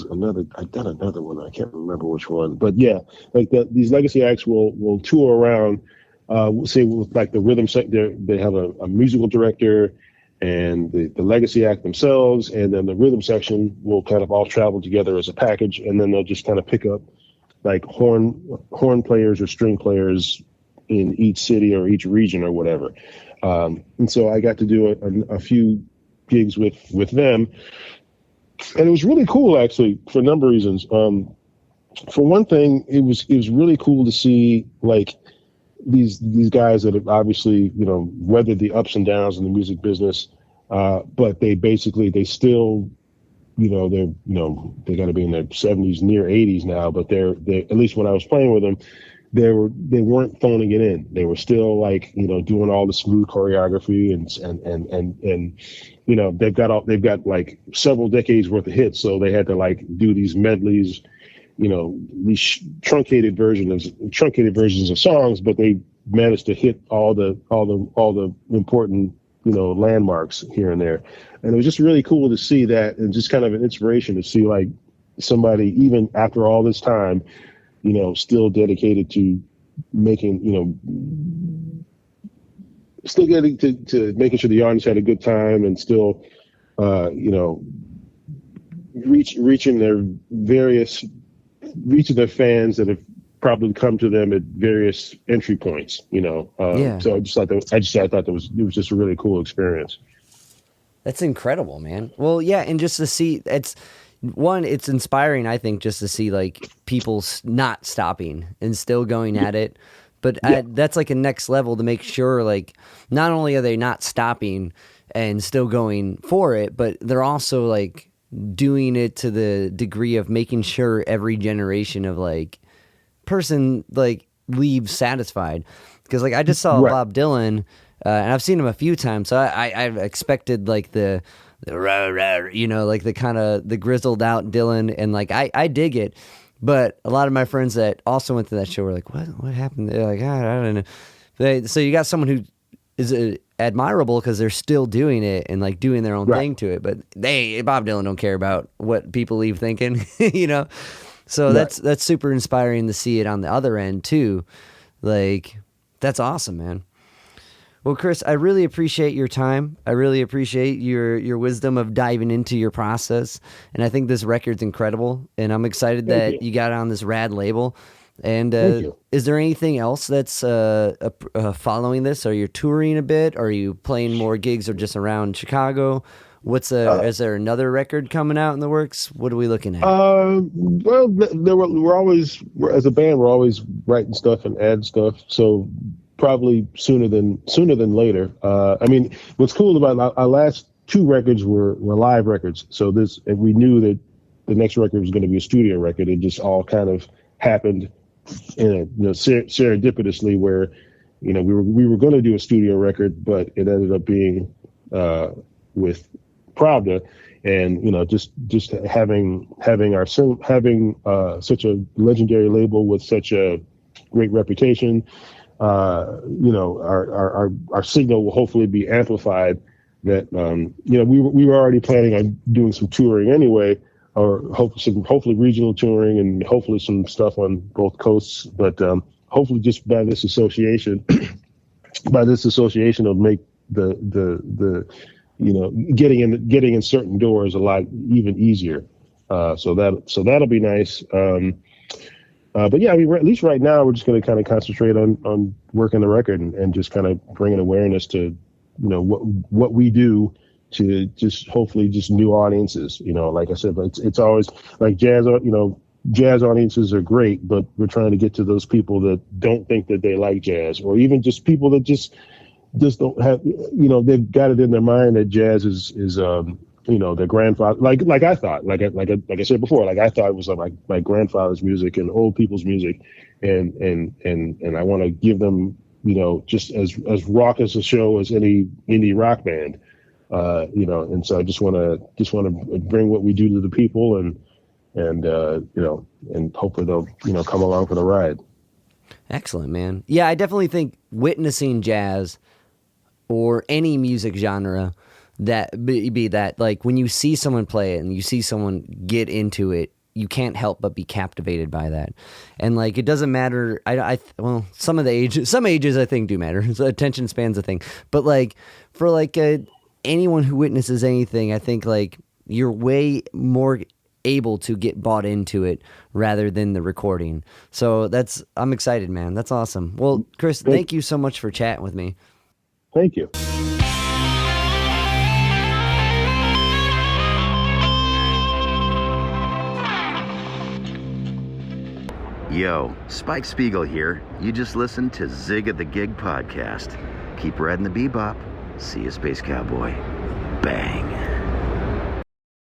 another? I've done another one. I can't remember which one. But yeah, like these legacy acts will tour around. Say with like the rhythm sector, they have a musical director and the legacy act themselves, and then the rhythm section will kind of all travel together as a package, and then they'll just kind of pick up like horn players or string players in each city or each region or whatever. And so I got to do a few gigs with them, and it was really cool actually for a number of reasons. For one thing, it was really cool to see like these guys that have obviously weathered the ups and downs in the music business, but they still they got to be in their 70s, near 80s now, but they're at least when I was playing with them, they weren't phoning it in. They were still like doing all the smooth choreography and they've got like several decades worth of hits, so they had to like do these medleys, these truncated versions of songs, but they managed to hit all the important landmarks here and there. And it was just really cool to see that, and just kind of an inspiration to see like somebody, even after all this time, still dedicated to making, still getting to making sure the audience had a good time, and still reaching their fans that have probably come to them at various entry points, So I thought it was just a really cool experience. That's incredible, man. Well, yeah, and just to see one, it's inspiring, I think, just to see like people not stopping and still going at it. But that's like a next level to make sure, like, not only are they not stopping and still going for it, but they're also like doing it to the degree of making sure every generation of like person like leaves satisfied. Because like I just saw Bob Dylan, and I've seen him a few times, so I've expected like the rah, rah, you know, like the kind of the grizzled out Dylan, and like I dig it. But a lot of my friends that also went to that show were like, what happened? They're like, I don't know. So you got someone who is admirable because they're still doing it and like doing their own thing to it. But Bob Dylan don't care about what people leave thinking, you know? So that's super inspiring to see it on the other end too. Like, that's awesome, man. Well, Chris, I really appreciate your time. I really appreciate your wisdom of diving into your process. And I think this record's incredible. And I'm excited that you got on this rad label. And is there anything else that's following this? Are you touring a bit? Are you playing more gigs or just around Chicago? Is there another record coming out in the works? What are we looking at? Well, we're always, as a band, we're always writing stuff and adding stuff. So probably sooner than later. I mean, what's cool about our last two records were live records. So and we knew that the next record was going to be a studio record. It just all kind of happened serendipitously, where we were going to do a studio record, but it ended up being with Pravda, and just having such a legendary label with such a great reputation. Our signal will hopefully be amplified. That we were already planning on doing some touring anyway, or hopefully regional touring, and hopefully some stuff on both coasts. But hopefully, just by this association, will make the getting in certain doors a lot even easier. So that'll be nice. But yeah, I mean, at least right now, we're just going to kind of concentrate on working the record and just kind of bringing awareness to, what we do to just hopefully just new audiences. Like I said, but it's always like jazz. Jazz audiences are great, but we're trying to get to those people that don't think that they like jazz, or even just people that just don't have, they've got it in their mind that jazz is their grandfather, like I thought, like I said before, like I thought it was like my grandfather's music and old people's music, and I want to give them, just as raucous a show as any indie rock band, and so I just want to bring what we do to the people, and hopefully they'll come along for the ride. Excellent, man. Yeah, I definitely think witnessing jazz or any music genre, that be that, like, when you see someone play it and you see someone get into it, you can't help but be captivated by that. And like, it doesn't matter. Some ages I think do matter. So attention span's a thing. But like, for like anyone who witnesses anything, I think like you're way more able to get bought into it rather than the recording. So I'm excited, man. That's awesome. Well, Chris, thank you so much for chatting with me. Thank you. Yo, Spike Spiegel here. You just listened to Zig At The Gig podcast. Keep riding the bebop. See you, Space Cowboy. Bang.